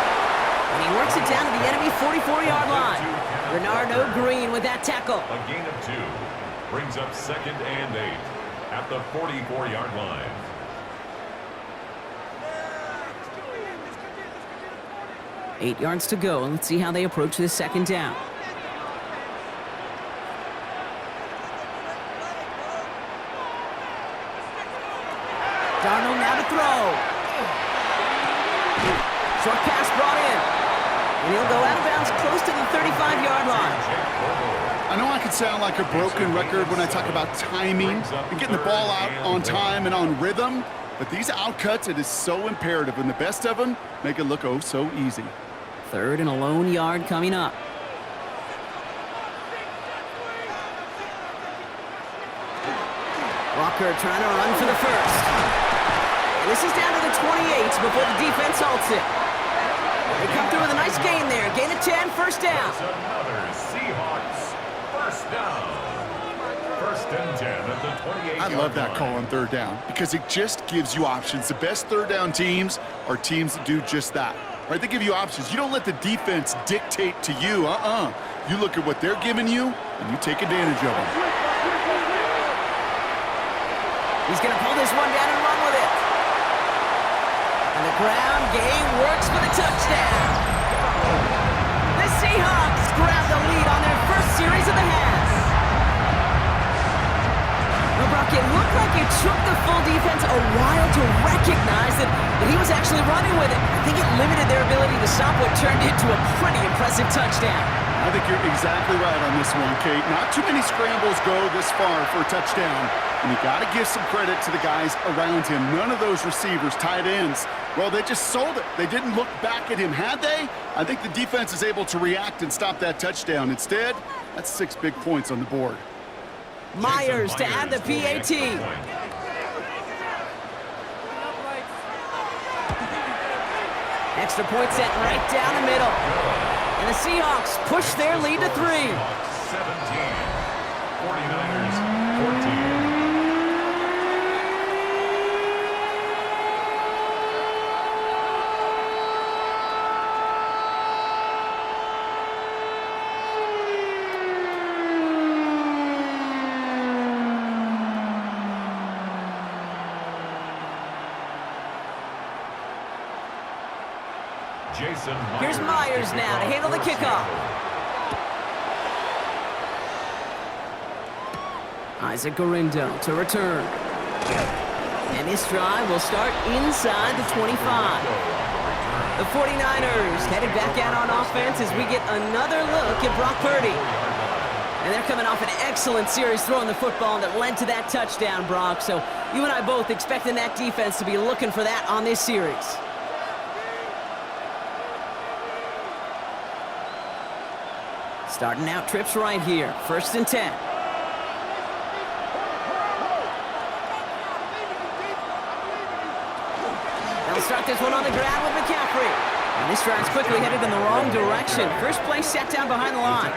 And he works it down to the enemy 44-yard line. Bernardo Green with that tackle. A gain of 2 brings up 2nd and 8 at the 44-yard line. Eight yards to go, and let's see how they approach this second down. Darnold now to throw. Short pass brought in. And he'll go out of bounds close to the 35-yard line. I know I could sound like a broken record when I talk about timing and getting the ball out on time and on rhythm, but these outcuts, it is so imperative, and the best of them make it look oh so easy. Third and a lone yard coming up. Walker trying to run for the first. And this is down to the 28 before the defense halts it. They come through with a nice gain there. Gain of 10, first down. It's another Seahawks first down. First and 10 at the 28. I love that call on third down because it just gives you options. The best third down teams are teams that do just that. Right, they give you options. You don't let the defense dictate to you. You look at what they're giving you, and you take advantage of them. He's going to pull this one down and run with it. And the ground game works for the touchdown. The Seahawks grab the lead on their first series of the half. Well, Brock, it looked like it took the full defense a while to recognize that he was actually running with it. I think it limited their ability to stop what turned into a pretty impressive touchdown. I think you're exactly right on this one, Kate. Not too many scrambles go this far for a touchdown, and you got to give some credit to the guys around him. None of those receivers, tight ends, well, they just sold it. They didn't look back at him. Had they? I think the defense is able to react and stop that touchdown. Instead, that's 6 big points on the board. Myers to add the PAT. Extra point set right down the middle. And the Seahawks push their lead to 3. 17. 49ers 14. Here's Myers now to handle the kickoff. Isaac Gorindo to return. And this drive will start inside the 25. The 49ers headed back out on offense as we get another look at Brock Purdy. And they're coming off an excellent series throwing the football that led to that touchdown, Brock. So you and I both expecting that defense to be looking for that on this series. Starting out trips right here. First and 10. They'll start this one on the ground with McCaffrey. And this drive's quickly headed in the wrong direction. First play set down behind the line.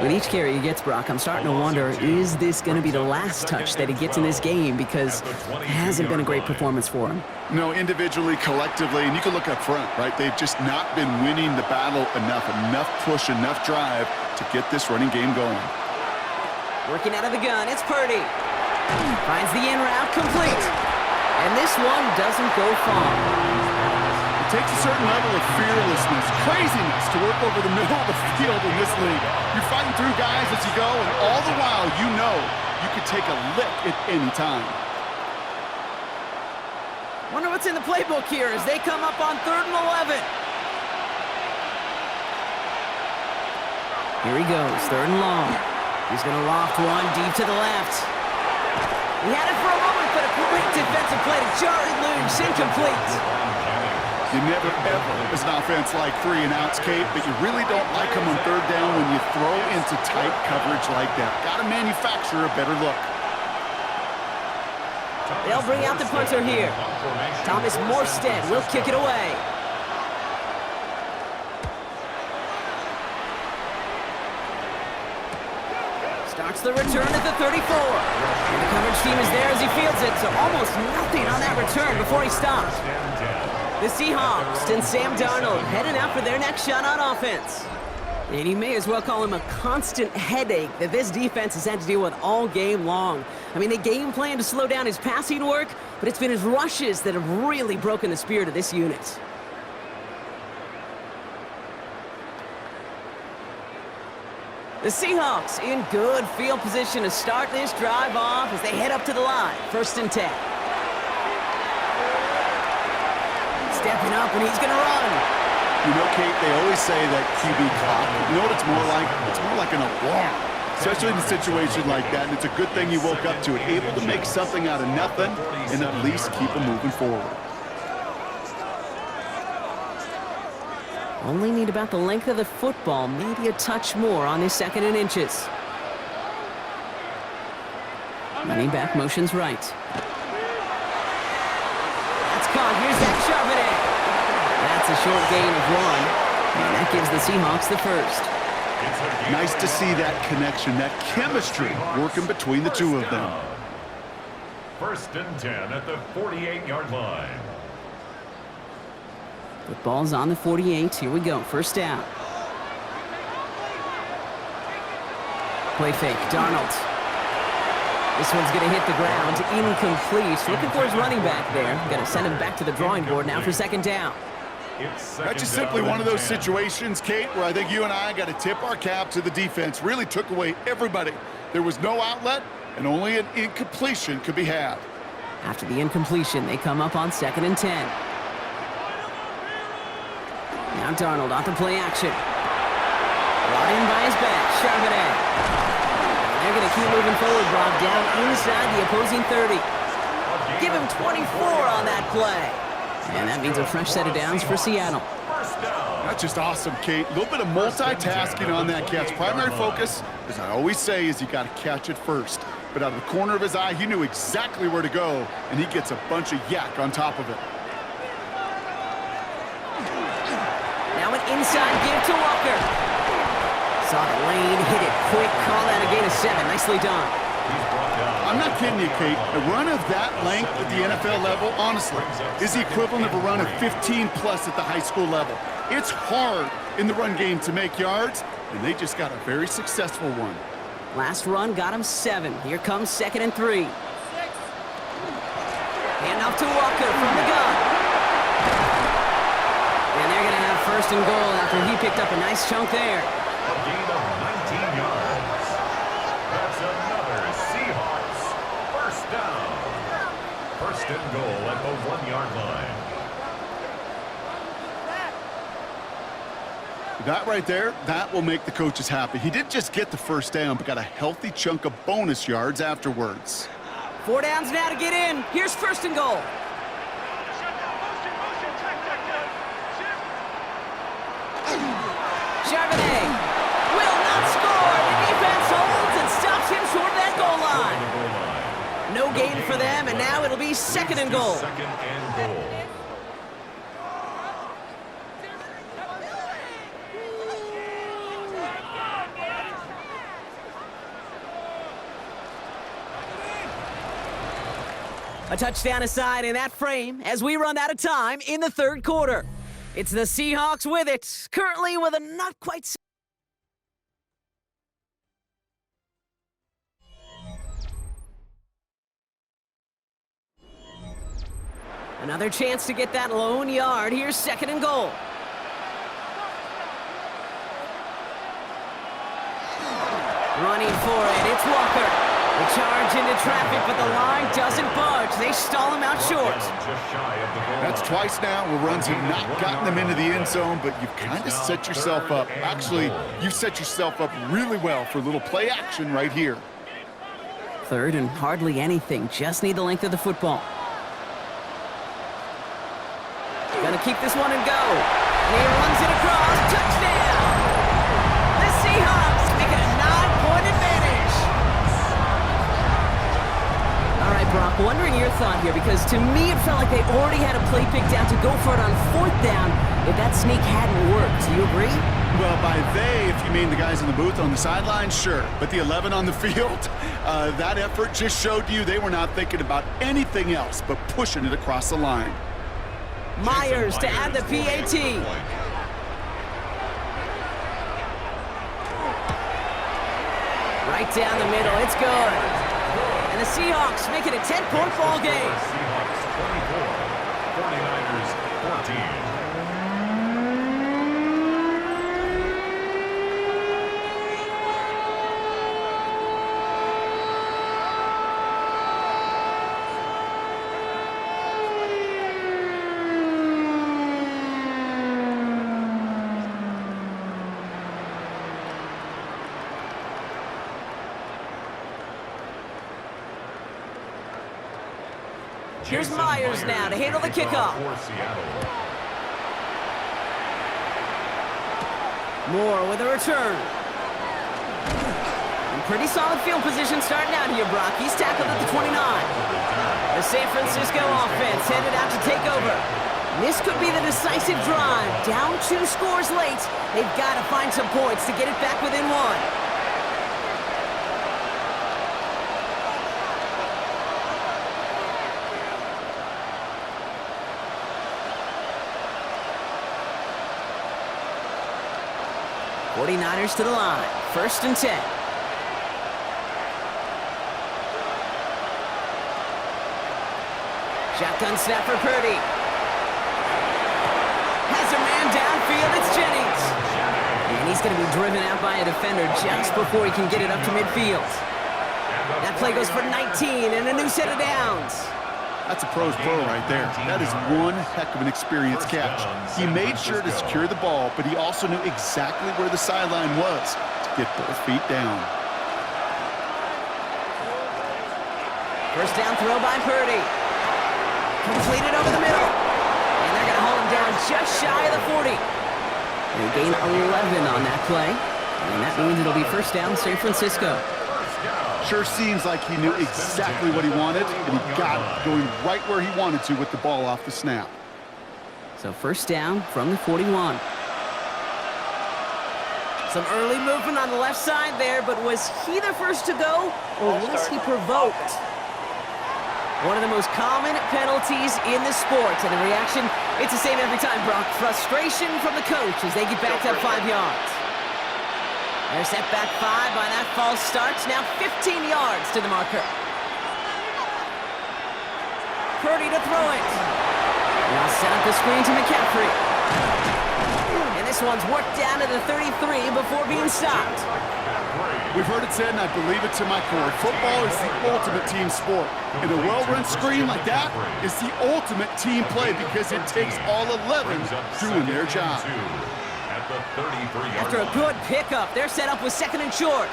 With each carry he gets, Brock, I'm starting to wonder, is this going to be the last touch that he gets in this game? Because it hasn't been a great performance for him. No, individually, collectively, and you can look up front, right? They've just not been winning the battle enough push, enough drive to get this running game going. Working out of the gun, it's Purdy. Finds the in route complete. And this one doesn't go far. It takes a certain level of fearlessness, craziness to work over the middle of the field in this league. You're fighting through guys as you go, and all the while you know you could take a lick at any time. Wonder what's in the playbook here as they come up on 3rd and 11. Here he goes, 3rd and long. He's going to loft one deep to the left. He had it for a moment, but a great defensive play to jar it loose, incomplete. You never, ever, as an offense, like 3 and outs, Kate, but you really don't like them on 3rd down when you throw into tight coverage like that. Got to manufacture a better look. They'll bring out the punter here. Thomas Morstead will kick it away. Starts the return at the 34. And the coverage team is there as he fields it, so almost nothing on that return before he stopped. The Seahawks and Sam Darnold heading out for their next shot on offense. And you may as well call him a constant headache that this defense has had to deal with all game long. I mean, they game plan to slow down his passing work, but it's been his rushes that have really broken the spirit of this unit. The Seahawks in good field position to start this drive off as they head up to the line. 1st and 10. Stepping up, and he's going to run. You know, Kate, they always say that QB clock. You know what it's more like? It's more like an alarm, especially in a situation like that. And it's a good thing you woke up to it, able to make something out of nothing and at least keep them moving forward. Only need about the length of the football, maybe a touch more on this 2nd and inches. Running back motions right. That's caught. Here's that shove it in. That's a short gain of 1, and that gives the Seahawks the 1st. Nice to see that connection, that chemistry working between the two of them. 1st and 10 at the 48-yard line. The ball's on the 48. Here we go. 1st down. Play fake. Darnold. This one's going to hit the ground. Incomplete. Looking for his running back there. Going to send him back to the drawing board now for 2nd down. That's just simply one of those situations, Kate, where I think you and I got to tip our cap to the defense. Really took away everybody. There was no outlet, and only an incompletion could be had. After the incompletion, they come up on 2nd and 10. Now Darnold off the play action. Brought in by his back. Charbonnet. They're going to keep moving forward, Bob, down inside the opposing 30. Give him 24 on that play. And that means a fresh set of downs for Seattle. That's just awesome, Kate. A little bit of multitasking on that catch. Primary focus, as I always say, is you got to catch it first. But out of the corner of his eye, he knew exactly where to go, and he gets a bunch of yak on top of it. Now an inside give to Walker. Saw the lane, hit it quick, call that a gain of 7. Nicely done. I'm not kidding you, Kate. A run of that length at the NFL level, honestly, is the equivalent of a run of 15-plus at the high school level. It's hard in the run game to make yards, and they just got a very successful one. Last run got him 7. Here comes 2nd and 3. Handoff to Walker from the gun. And they're going to have 1st and goal after he picked up a nice chunk there. A gain of 19 yards. That's another Seahawks 1st down. 1st and goal at the 1-yard line. That right there, that will make the coaches happy. He didn't just get the 1st down, but got a healthy chunk of bonus yards afterwards. 4 downs now to get in. Here's 1st and goal. Charbonnet will not score. The defense holds and stops him short of that goal line. No gain for them, and now it'll be 2nd and goal. 2nd and goal. A touchdown aside in that frame as we run out of time in the 3rd quarter. It's the Seahawks with it, currently with a not quite... Another chance to get that lone yard. Here's 2nd and goal. Running for it, it's Walker. They charge into traffic, but the line doesn't budge. They stall him out short. Just shy of the goal That's line. twice now where runs have not gotten them into the end zone, but you've kind of set yourself up. Actually, you've set yourself up really well for a little play action right here. Third and hardly anything. Just need the length of the football. Gonna keep this one and go. And he runs it across. Touchdown! The Seahawks make it a 9-point advantage. All right, Brock, wondering your thought here, because to me it felt like they already had a play picked out to go for it on 4th down if that sneak hadn't worked. Do you agree? Well, by they, if you mean the guys in the booth on the sideline, sure. But the 11 on the field, that effort just showed you they were not thinking about anything else but pushing it across the line. Myers to add the PAT. Right down the middle, it's good. And the Seahawks make it a 10-point ball game. Seahawks 24, 49ers 14. Here's Myers now to handle the kickoff. Moore with a return. And pretty solid field position starting out here, Brock. He's tackled at the 29. The San Francisco offense headed out to take over. This could be the decisive drive. Down 2 scores late. They've got to find some points to get it back within 1. '49ers to the line. 1st and 10. Shotgun snap for Purdy. Has a man downfield. It's Jennings. And he's going to be driven out by a defender just before he can get it up to midfield. That play goes for 19 and a new set of downs. That's a pro's pro right there. That is one heck of an experienced catch. He made sure to secure the ball, but he also knew exactly where the sideline was to get both feet down. 1st down throw by Purdy. Completed over the middle. And they're going to hold him down just shy of the 40. They gain 11 on that play. And that means it'll be 1st down San Francisco. Sure seems like he knew exactly what he wanted, and he got it going right where he wanted to with the ball off the snap. So 1st down from the 41. Some early movement on the left side there, but was he the first to go, or was he provoked? One of the most common penalties in the sport, and the reaction, it's the same every time, Brock. Frustration from the coach as they get back to 5 yards. They're set back 5 by that false start. Now 15 yards to the marker. Purdy to throw it. Now set up the screen to McCaffrey. And this one's worked down to the 33 before being stopped. We've heard it said, and I believe it to my core, football is the ultimate team sport. And a well-run screen like that is the ultimate team play because it takes all 11 doing their job. After a good pickup, they're set up with 2nd and short.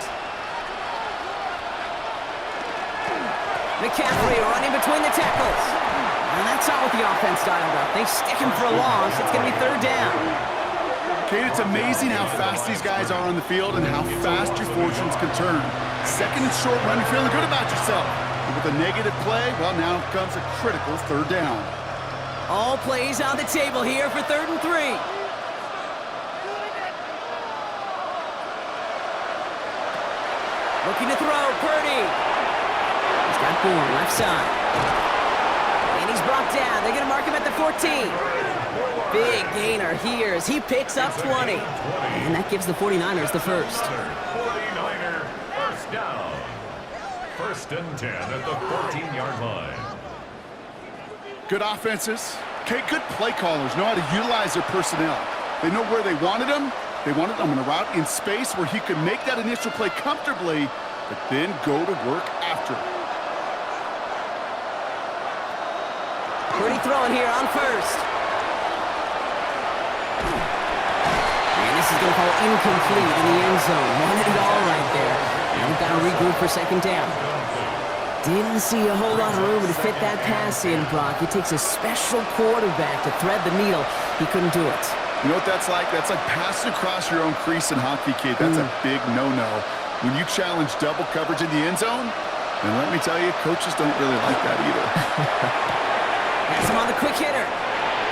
McCaffrey running between the tackles. And that's not what the offense dialed up. They stick him for a loss. It's going to be 3rd down. Kate, it's amazing how fast these guys are on the field and how fast your fortunes can turn. 2nd and short run, you're feeling good about yourself. But with a negative play, well, now comes a critical 3rd down. All plays on the table here for 3rd and 3. Looking to throw, Purdy. He's got Bourne left side. And he's brought down. They're going to mark him at the 14. Big gainer here as he picks up 20. And that gives the 49ers the first. 49er 1st down. 1st and 10 at the 14-yard line. Good offenses. Okay, good play callers know how to utilize their personnel. They know where they wanted them. They wanted them in a route in space where he could make that initial play comfortably, but then go to work after. Pretty throwing here on first. And this is going to fall incomplete in the end zone. Wanted it all right there. Now we've got to regroup for second down. Didn't see a whole lot of room to fit that pass in, Brock. It takes a special quarterback to thread the needle. He couldn't do it. You know what that's like? That's like passing across your own crease in hockey, kid. That's a big no-no. When you challenge double coverage in the end zone, and let me tell you, coaches don't really like that either. Has him on the quick hitter.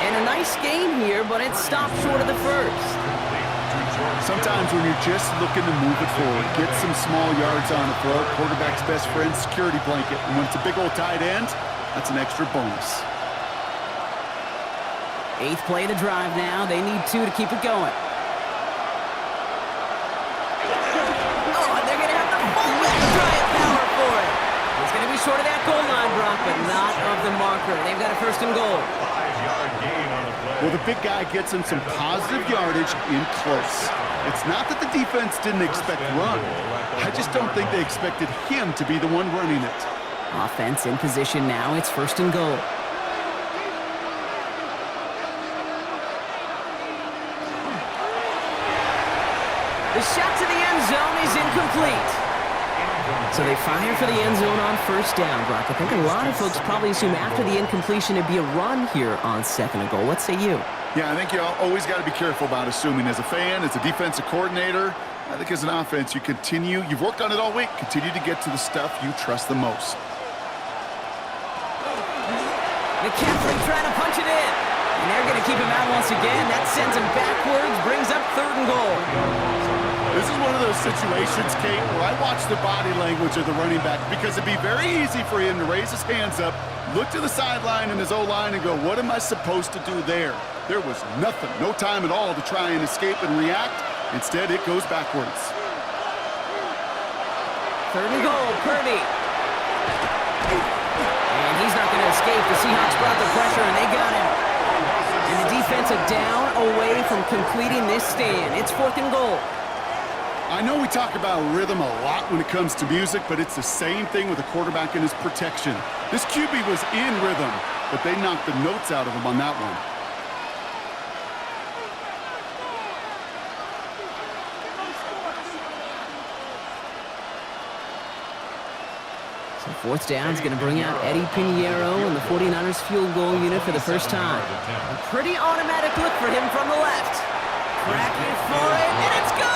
And a nice game here, but it stopped short of the first. Sometimes when you're just looking to move it forward, get some small yards on the floor, quarterback's best friend, security blanket. And when it's a big old tight end, that's an extra bonus. 8th play of the drive now. They need 2 to keep it going. Oh, and they're going to have the fullback try and power for it. It's going to be short of that goal line, Brock, but not of the marker. They've got a 1st and goal. 5-yard gain on the play. Well, the big guy gets him some positive yardage in close. It's not that the defense didn't expect run. I just don't think they expected him to be the one running it. Offense in position now. It's 1st and goal. The shot to the end zone is incomplete. So they fire for the end zone on 1st down, Brock. I think a lot of folks probably assume after the incompletion it'd be a run here on 2nd and goal. What say you? Yeah, I think you always got to be careful about assuming. As a fan, as a defensive coordinator, I think as an offense, you've worked on it all week, continue to get to the stuff you trust the most. McCaffrey trying to punch it in. And they're going to keep him out once again. That sends him backwards, brings up 3rd and goal. This is one of those situations, Kate, where I watch the body language of the running back because it'd be very easy for him to raise his hands up, look to the sideline and his O-line and go, what am I supposed to do there? There was nothing, no time at all to try and escape and react. Instead, it goes backwards. 3rd and goal, Purdy. And he's not going to escape. The Seahawks brought the pressure, and they got him. And the defense a down away from completing this stand. It's 4th and goal. I know we talk about rhythm a lot when it comes to music, but it's the same thing with a quarterback and his protection. This QB was in rhythm, but they knocked the notes out of him on that one. So 4th down is going to bring out Eddie Pinheiro and the 49ers field goal unit for the first time. A pretty automatic look for him from the left. Cracking for it, and it's good!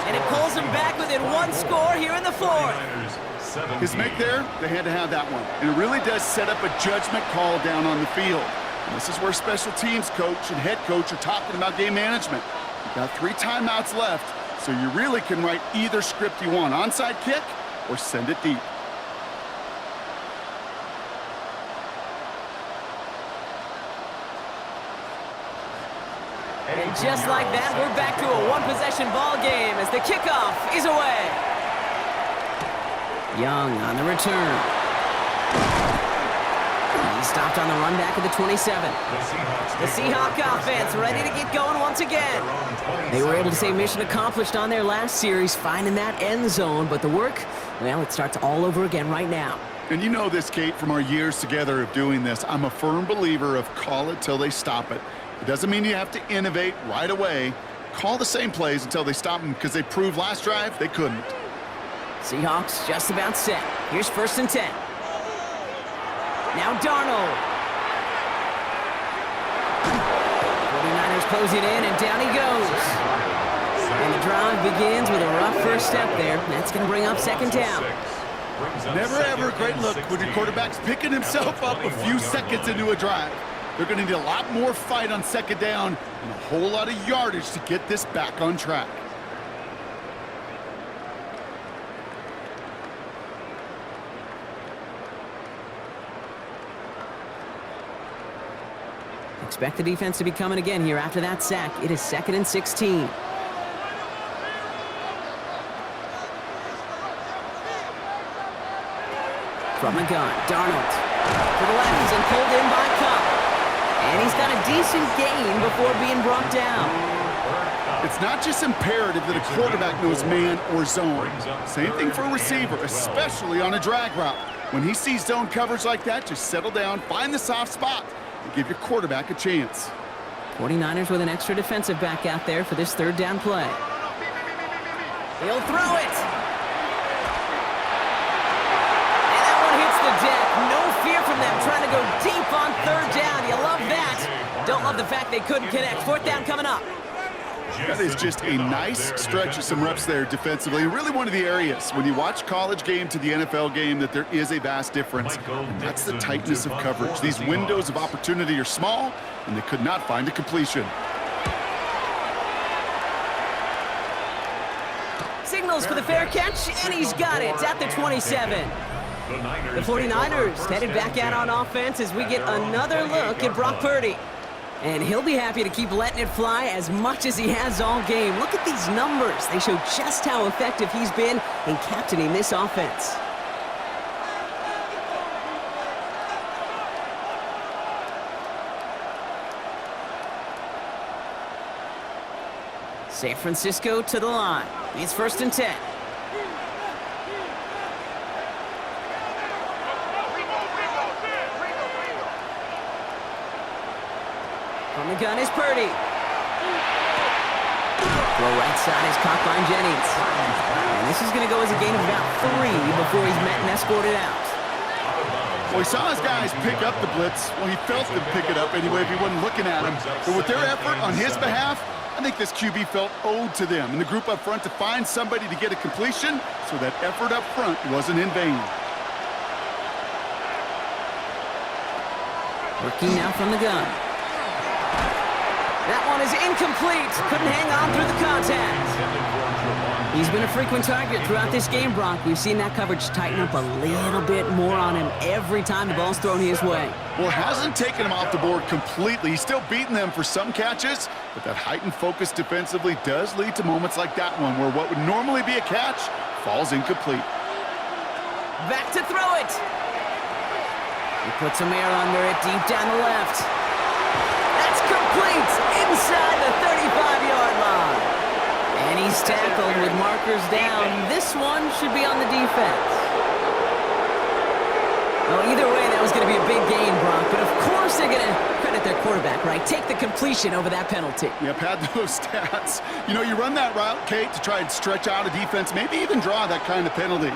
And it pulls him back within 1 score here in the 4th. His make there, they had to have that one. And it really does set up a judgment call down on the field. And this is where special teams coach and head coach are talking about game management. You've got 3 timeouts left, so you really can write either script you want. Onside kick or send it deep. And just like that, we're back to a 1-possession ball game as the kickoff is away. Young on the return. He stopped on the run back at the 27. The Seahawk offense ready to get going once again. They were able to say mission accomplished on their last series, finding that end zone, but the work, well, it starts all over again right now. And you know this, Kate, from our years together of doing this. I'm a firm believer of call it till they stop it. It doesn't mean you have to innovate right away. Call the same plays until they stop them because they proved last drive they couldn't. Seahawks just about set. Here's 1st and 10. Now Darnold. 49ers closing in, and down he goes. And the drive begins with a rough first step there. That's going to bring up 2nd down. Never ever a great look when your quarterback's picking himself up a few seconds into a drive. They're going to need a lot more fight on 2nd down and a whole lot of yardage to get this back on track. Expect the defense to be coming again here after that sack. It is 2nd and 16. From the gun, Darnold. To the left and pulled in by Cup. And he's got a decent gain before being brought down. It's not just imperative that a quarterback knows man or zone. Same thing for a receiver, especially on a drag route. When he sees zone coverage like that, just settle down, find the soft spot, and give your quarterback a chance. 49ers with an extra defensive back out there for this third down play. He'll throw it. And that one hits the deck. No fear from them trying to go deep on third down. You love that. Don't love the fact they couldn't connect. Fourth down coming up. That is just a nice stretch of some reps there defensively. Really one of the areas when you watch college game to the NFL game that there is a vast difference. And that's the tightness of coverage. These windows of opportunity are small, and they could not find a completion. Signals for the fair catch, and he's got it at the 27. The 49ers headed back out on offense as we get another look at Brock Purdy. And he'll be happy to keep letting it fly as much as he has all game. Look at these numbers. They show just how effective he's been in captaining this offense. San Francisco to the line. It's 1st and 10. From the gun is Purdy. Throw right side is caught by Jennings. And this is going to go as a gain of about 3 before he's met and escorted out. Well, he saw his guys pick up the blitz. Well, he felt them pick it up anyway if he wasn't looking at him. But with their effort on his behalf, I think this QB felt owed to them and the group up front to find somebody to get a completion, so that effort up front wasn't in vain. Working now from the gun. That one is incomplete. Couldn't hang on through the contact. He's been a frequent target throughout this game, Brock. We've seen that coverage tighten up a little bit more on him every time the ball's thrown his way. Well, it hasn't taken him off the board completely. He's still beating them for some catches, but that heightened focus defensively does lead to moments like that one where what would normally be a catch falls incomplete. Back to throw it. He puts some air under it deep down the left. That's complete inside the 35-yard line. And he's tackled with markers down. This one should be on the defense. Well, either way, that was going to be a big gain, Brock. But of course they're going to credit their quarterback, right? Take the completion over that penalty. Yep, had those stats. You know, you run that route, Kate, to try and stretch out a defense, maybe even draw that kind of penalty.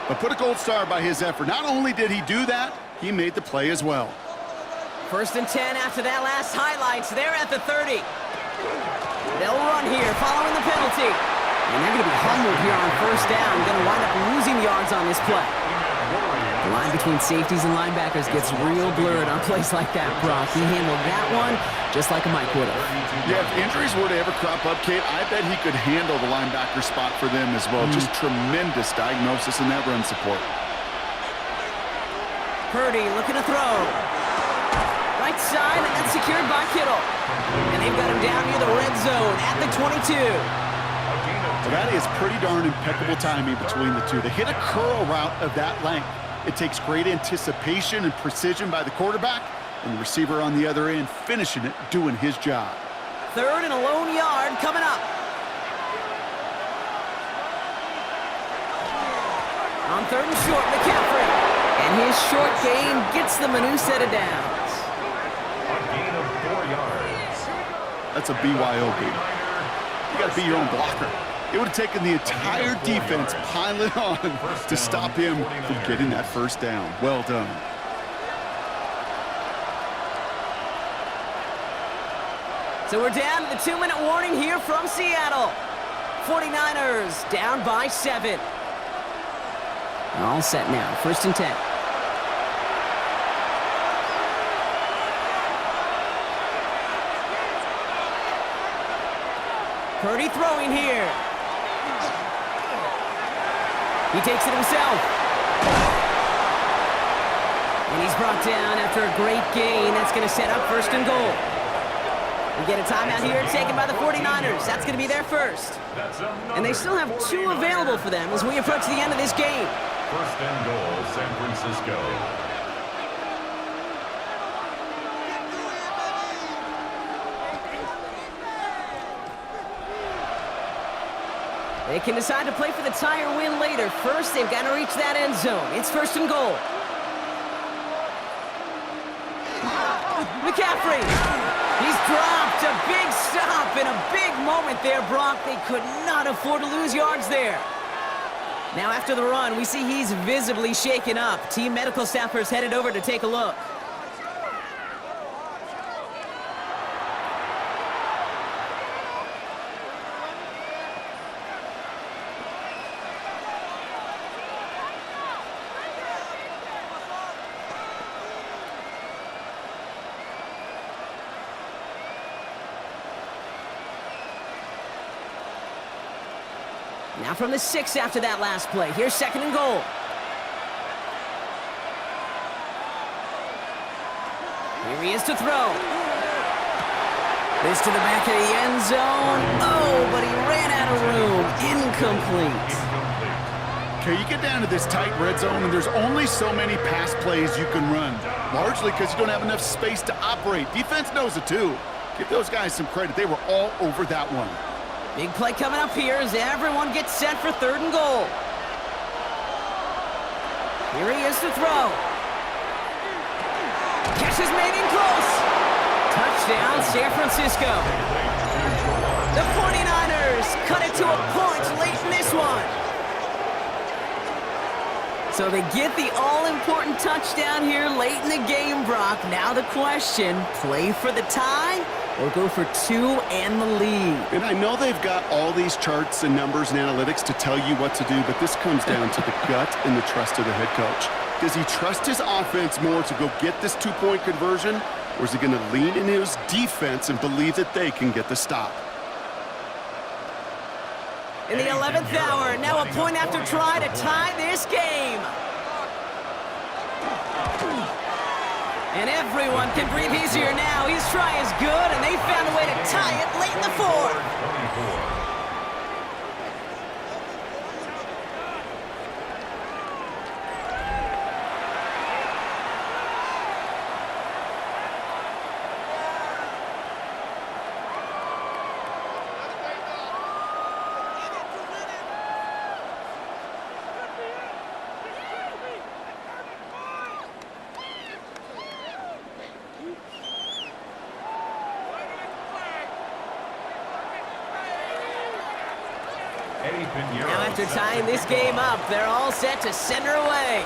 But put a gold star by his effort. Not only did he do that, he made the play as well. 1st and 10 after that last highlights. They're at the 30. They'll run here following the penalty. And they're going to be humbled here on 1st down. Going to wind up losing yards on this play. The line between safeties and linebackers gets real blurred on plays like that, Brock. He handled that one just like a Mike would have. Yeah, if injuries were to ever crop up, Kate, I bet he could handle the linebacker spot for them as well. Just tremendous diagnosis in that run support. Purdy looking to throw. Right side, and that's secured by Kittle. And they've got him down near the red zone at the 22. Well, that is pretty darn impeccable timing between the two. They hit a curl route of that length. It takes great anticipation and precision by the quarterback, and the receiver on the other end finishing it, doing his job. 3rd and a lone yard coming up. On 3rd and short, McCaffrey. And his short gain gets them a new set of downs. A gain of 4 yards. That's a BYOB. You got to be your own blocker. It would have taken the entire defense piling on to stop him from getting that 1st down. Well done. So we're down to the 2-minute warning here from Seattle. 49ers down by 7. All set now. 1st and 10. Purdy throwing here. He takes it himself. And he's brought down after a great gain. That's going to set up 1st and goal. We get a timeout here taken by the 49ers. That's going to be their first. And they still have 2 available for them as we approach the end of this game. 1st and goal, San Francisco. They can decide to play for the tie or win later. First, they've got to reach that end zone. It's 1st and goal. McCaffrey. He's dropped. A big stop and a big moment there, Brock. They could not afford to lose yards there. Now after the run, we see he's visibly shaken up. Team medical staffers headed over to take a look. Now from the 6 after that last play. Here's 2nd and goal. Here he is to throw. This to the back of the end zone. Oh, but he ran out of room. Incomplete. Okay, you get down to this tight red zone, and there's only so many pass plays you can run, largely because you don't have enough space to operate. Defense knows it, too. Give those guys some credit. They were all over that one. Big play coming up here as everyone gets set for 3rd and goal. Here he is to throw. Catch is made in close. Touchdown, San Francisco. The 49ers cut it to a point late in this one. So they get the all-important touchdown here late in the game, Brock. Now the question, play for the tie or go for 2 and the lead? And I know they've got all these charts and numbers and analytics to tell you what to do, but this comes down to the gut and the trust of the head coach. Does he trust his offense more to go get this 2-point conversion, or is he going to lean into his defense and believe that they can get the stop? In the 11th hour, now a point after try to tie this game. And everyone can breathe easier now. His try is good, and they found a way to tie it late in the 4th. Now after tying this game up, they're all set to send her away.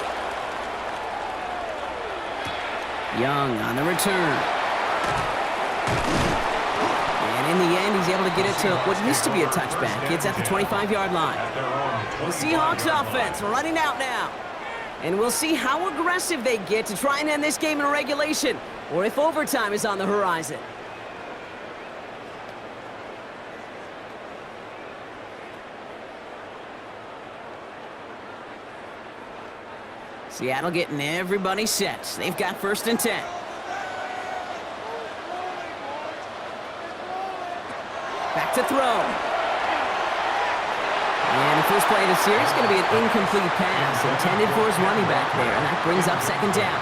Young on the return. And in the end, he's able to get it to what used to be a touchback. It's at the 25-yard line. The Seahawks offense running out now. And we'll see how aggressive they get to try and end this game in regulation, or if overtime is on the horizon. Seattle getting everybody set. They've got 1st and 10. Back to throw. And the first play of the series is going to be an incomplete pass intended for his running back there. And that brings up 2nd down.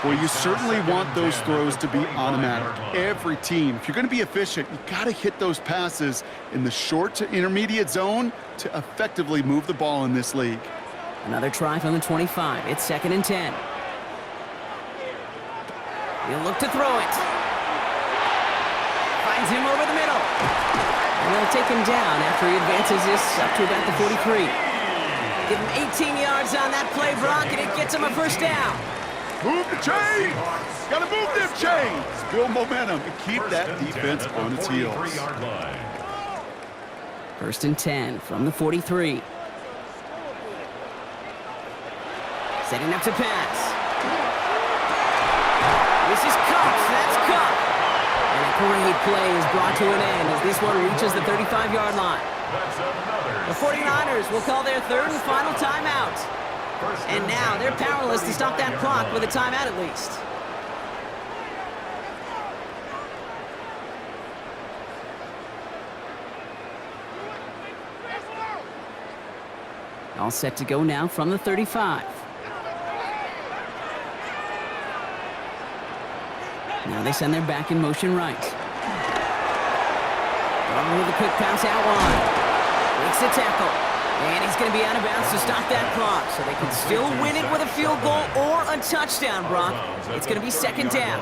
Well, you certainly want those throws to be automatic. Every team, if you're going to be efficient, you got to hit those passes in the short to intermediate zone to effectively move the ball in this league. Another try from the 25. It's 2nd and 10. He'll look to throw it. Finds him over the middle. And they'll take him down after he advances this up to about the 43. Give him 18 yards on that play, Brock, and it gets him a 1st down. Move the chains! Gotta move them chains! Build momentum and keep that defense on its heels. 1st and 10 from the 43. Setting up to pass. This is Cup. That's Cup. And a great play is brought to an end as this one reaches the 35-yard line. The 49ers will call their 3rd and final timeout. And now they're powerless to stop that clock with a timeout at least. All set to go now from the 35. Now they send their back in motion right. With a quick pass out wide. Makes the tackle. And he's going to be out of bounds to stop that clock. So they can still win it with a field goal or a touchdown, Brock. It's going to be second down.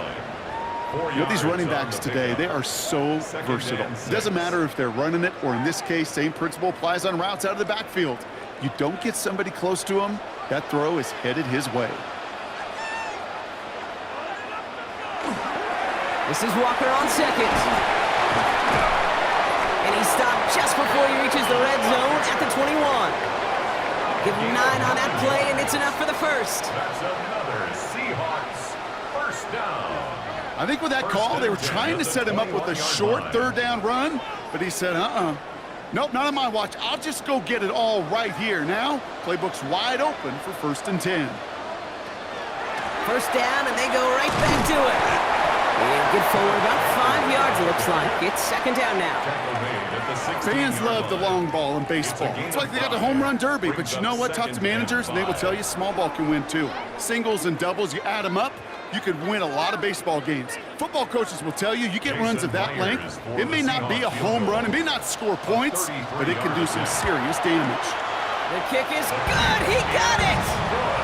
You know, these running backs today, they are so versatile. It doesn't matter if they're running it, or in this case, same principle applies on routes out of the backfield. You don't get somebody close to him, that throw is headed his way. This is Walker on second. And he stopped just before he reaches the red zone at the 21. Give him 9 on that play, and it's enough for the first. That's another Seahawks first down. I think with that call, they were trying to set him up with a short third down run, but he said, nope, not on my watch. I'll just go get it all right here. Now, playbook's wide open for 1st and 10. First down, and they go right back to it. And good forward, about 5 yards, it looks like. It's second down now. Fans love the long ball in baseball. It's like they got the home run derby, but you know what? Talk to managers, and they will tell you small ball can win too. Singles and doubles, you add them up, you could win a lot of baseball games. Football coaches will tell you, you get runs of that length, it may not be a home run, it may not score points, but it can do some serious damage. The kick is good. He got it.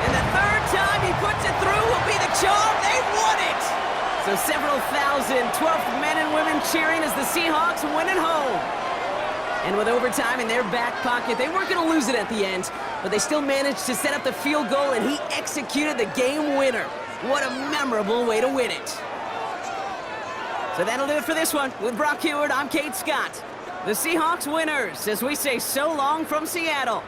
And the third time he puts it through will be the charm. They won it. So several thousand 12th men and women cheering as the Seahawks win at home. And with overtime in their back pocket, they weren't going to lose it at the end, but they still managed to set up the field goal, and he executed the game winner. What a memorable way to win it. So that'll do it for this one. With Brock Heward, I'm Kate Scott. The Seahawks winners, as we say so long from Seattle.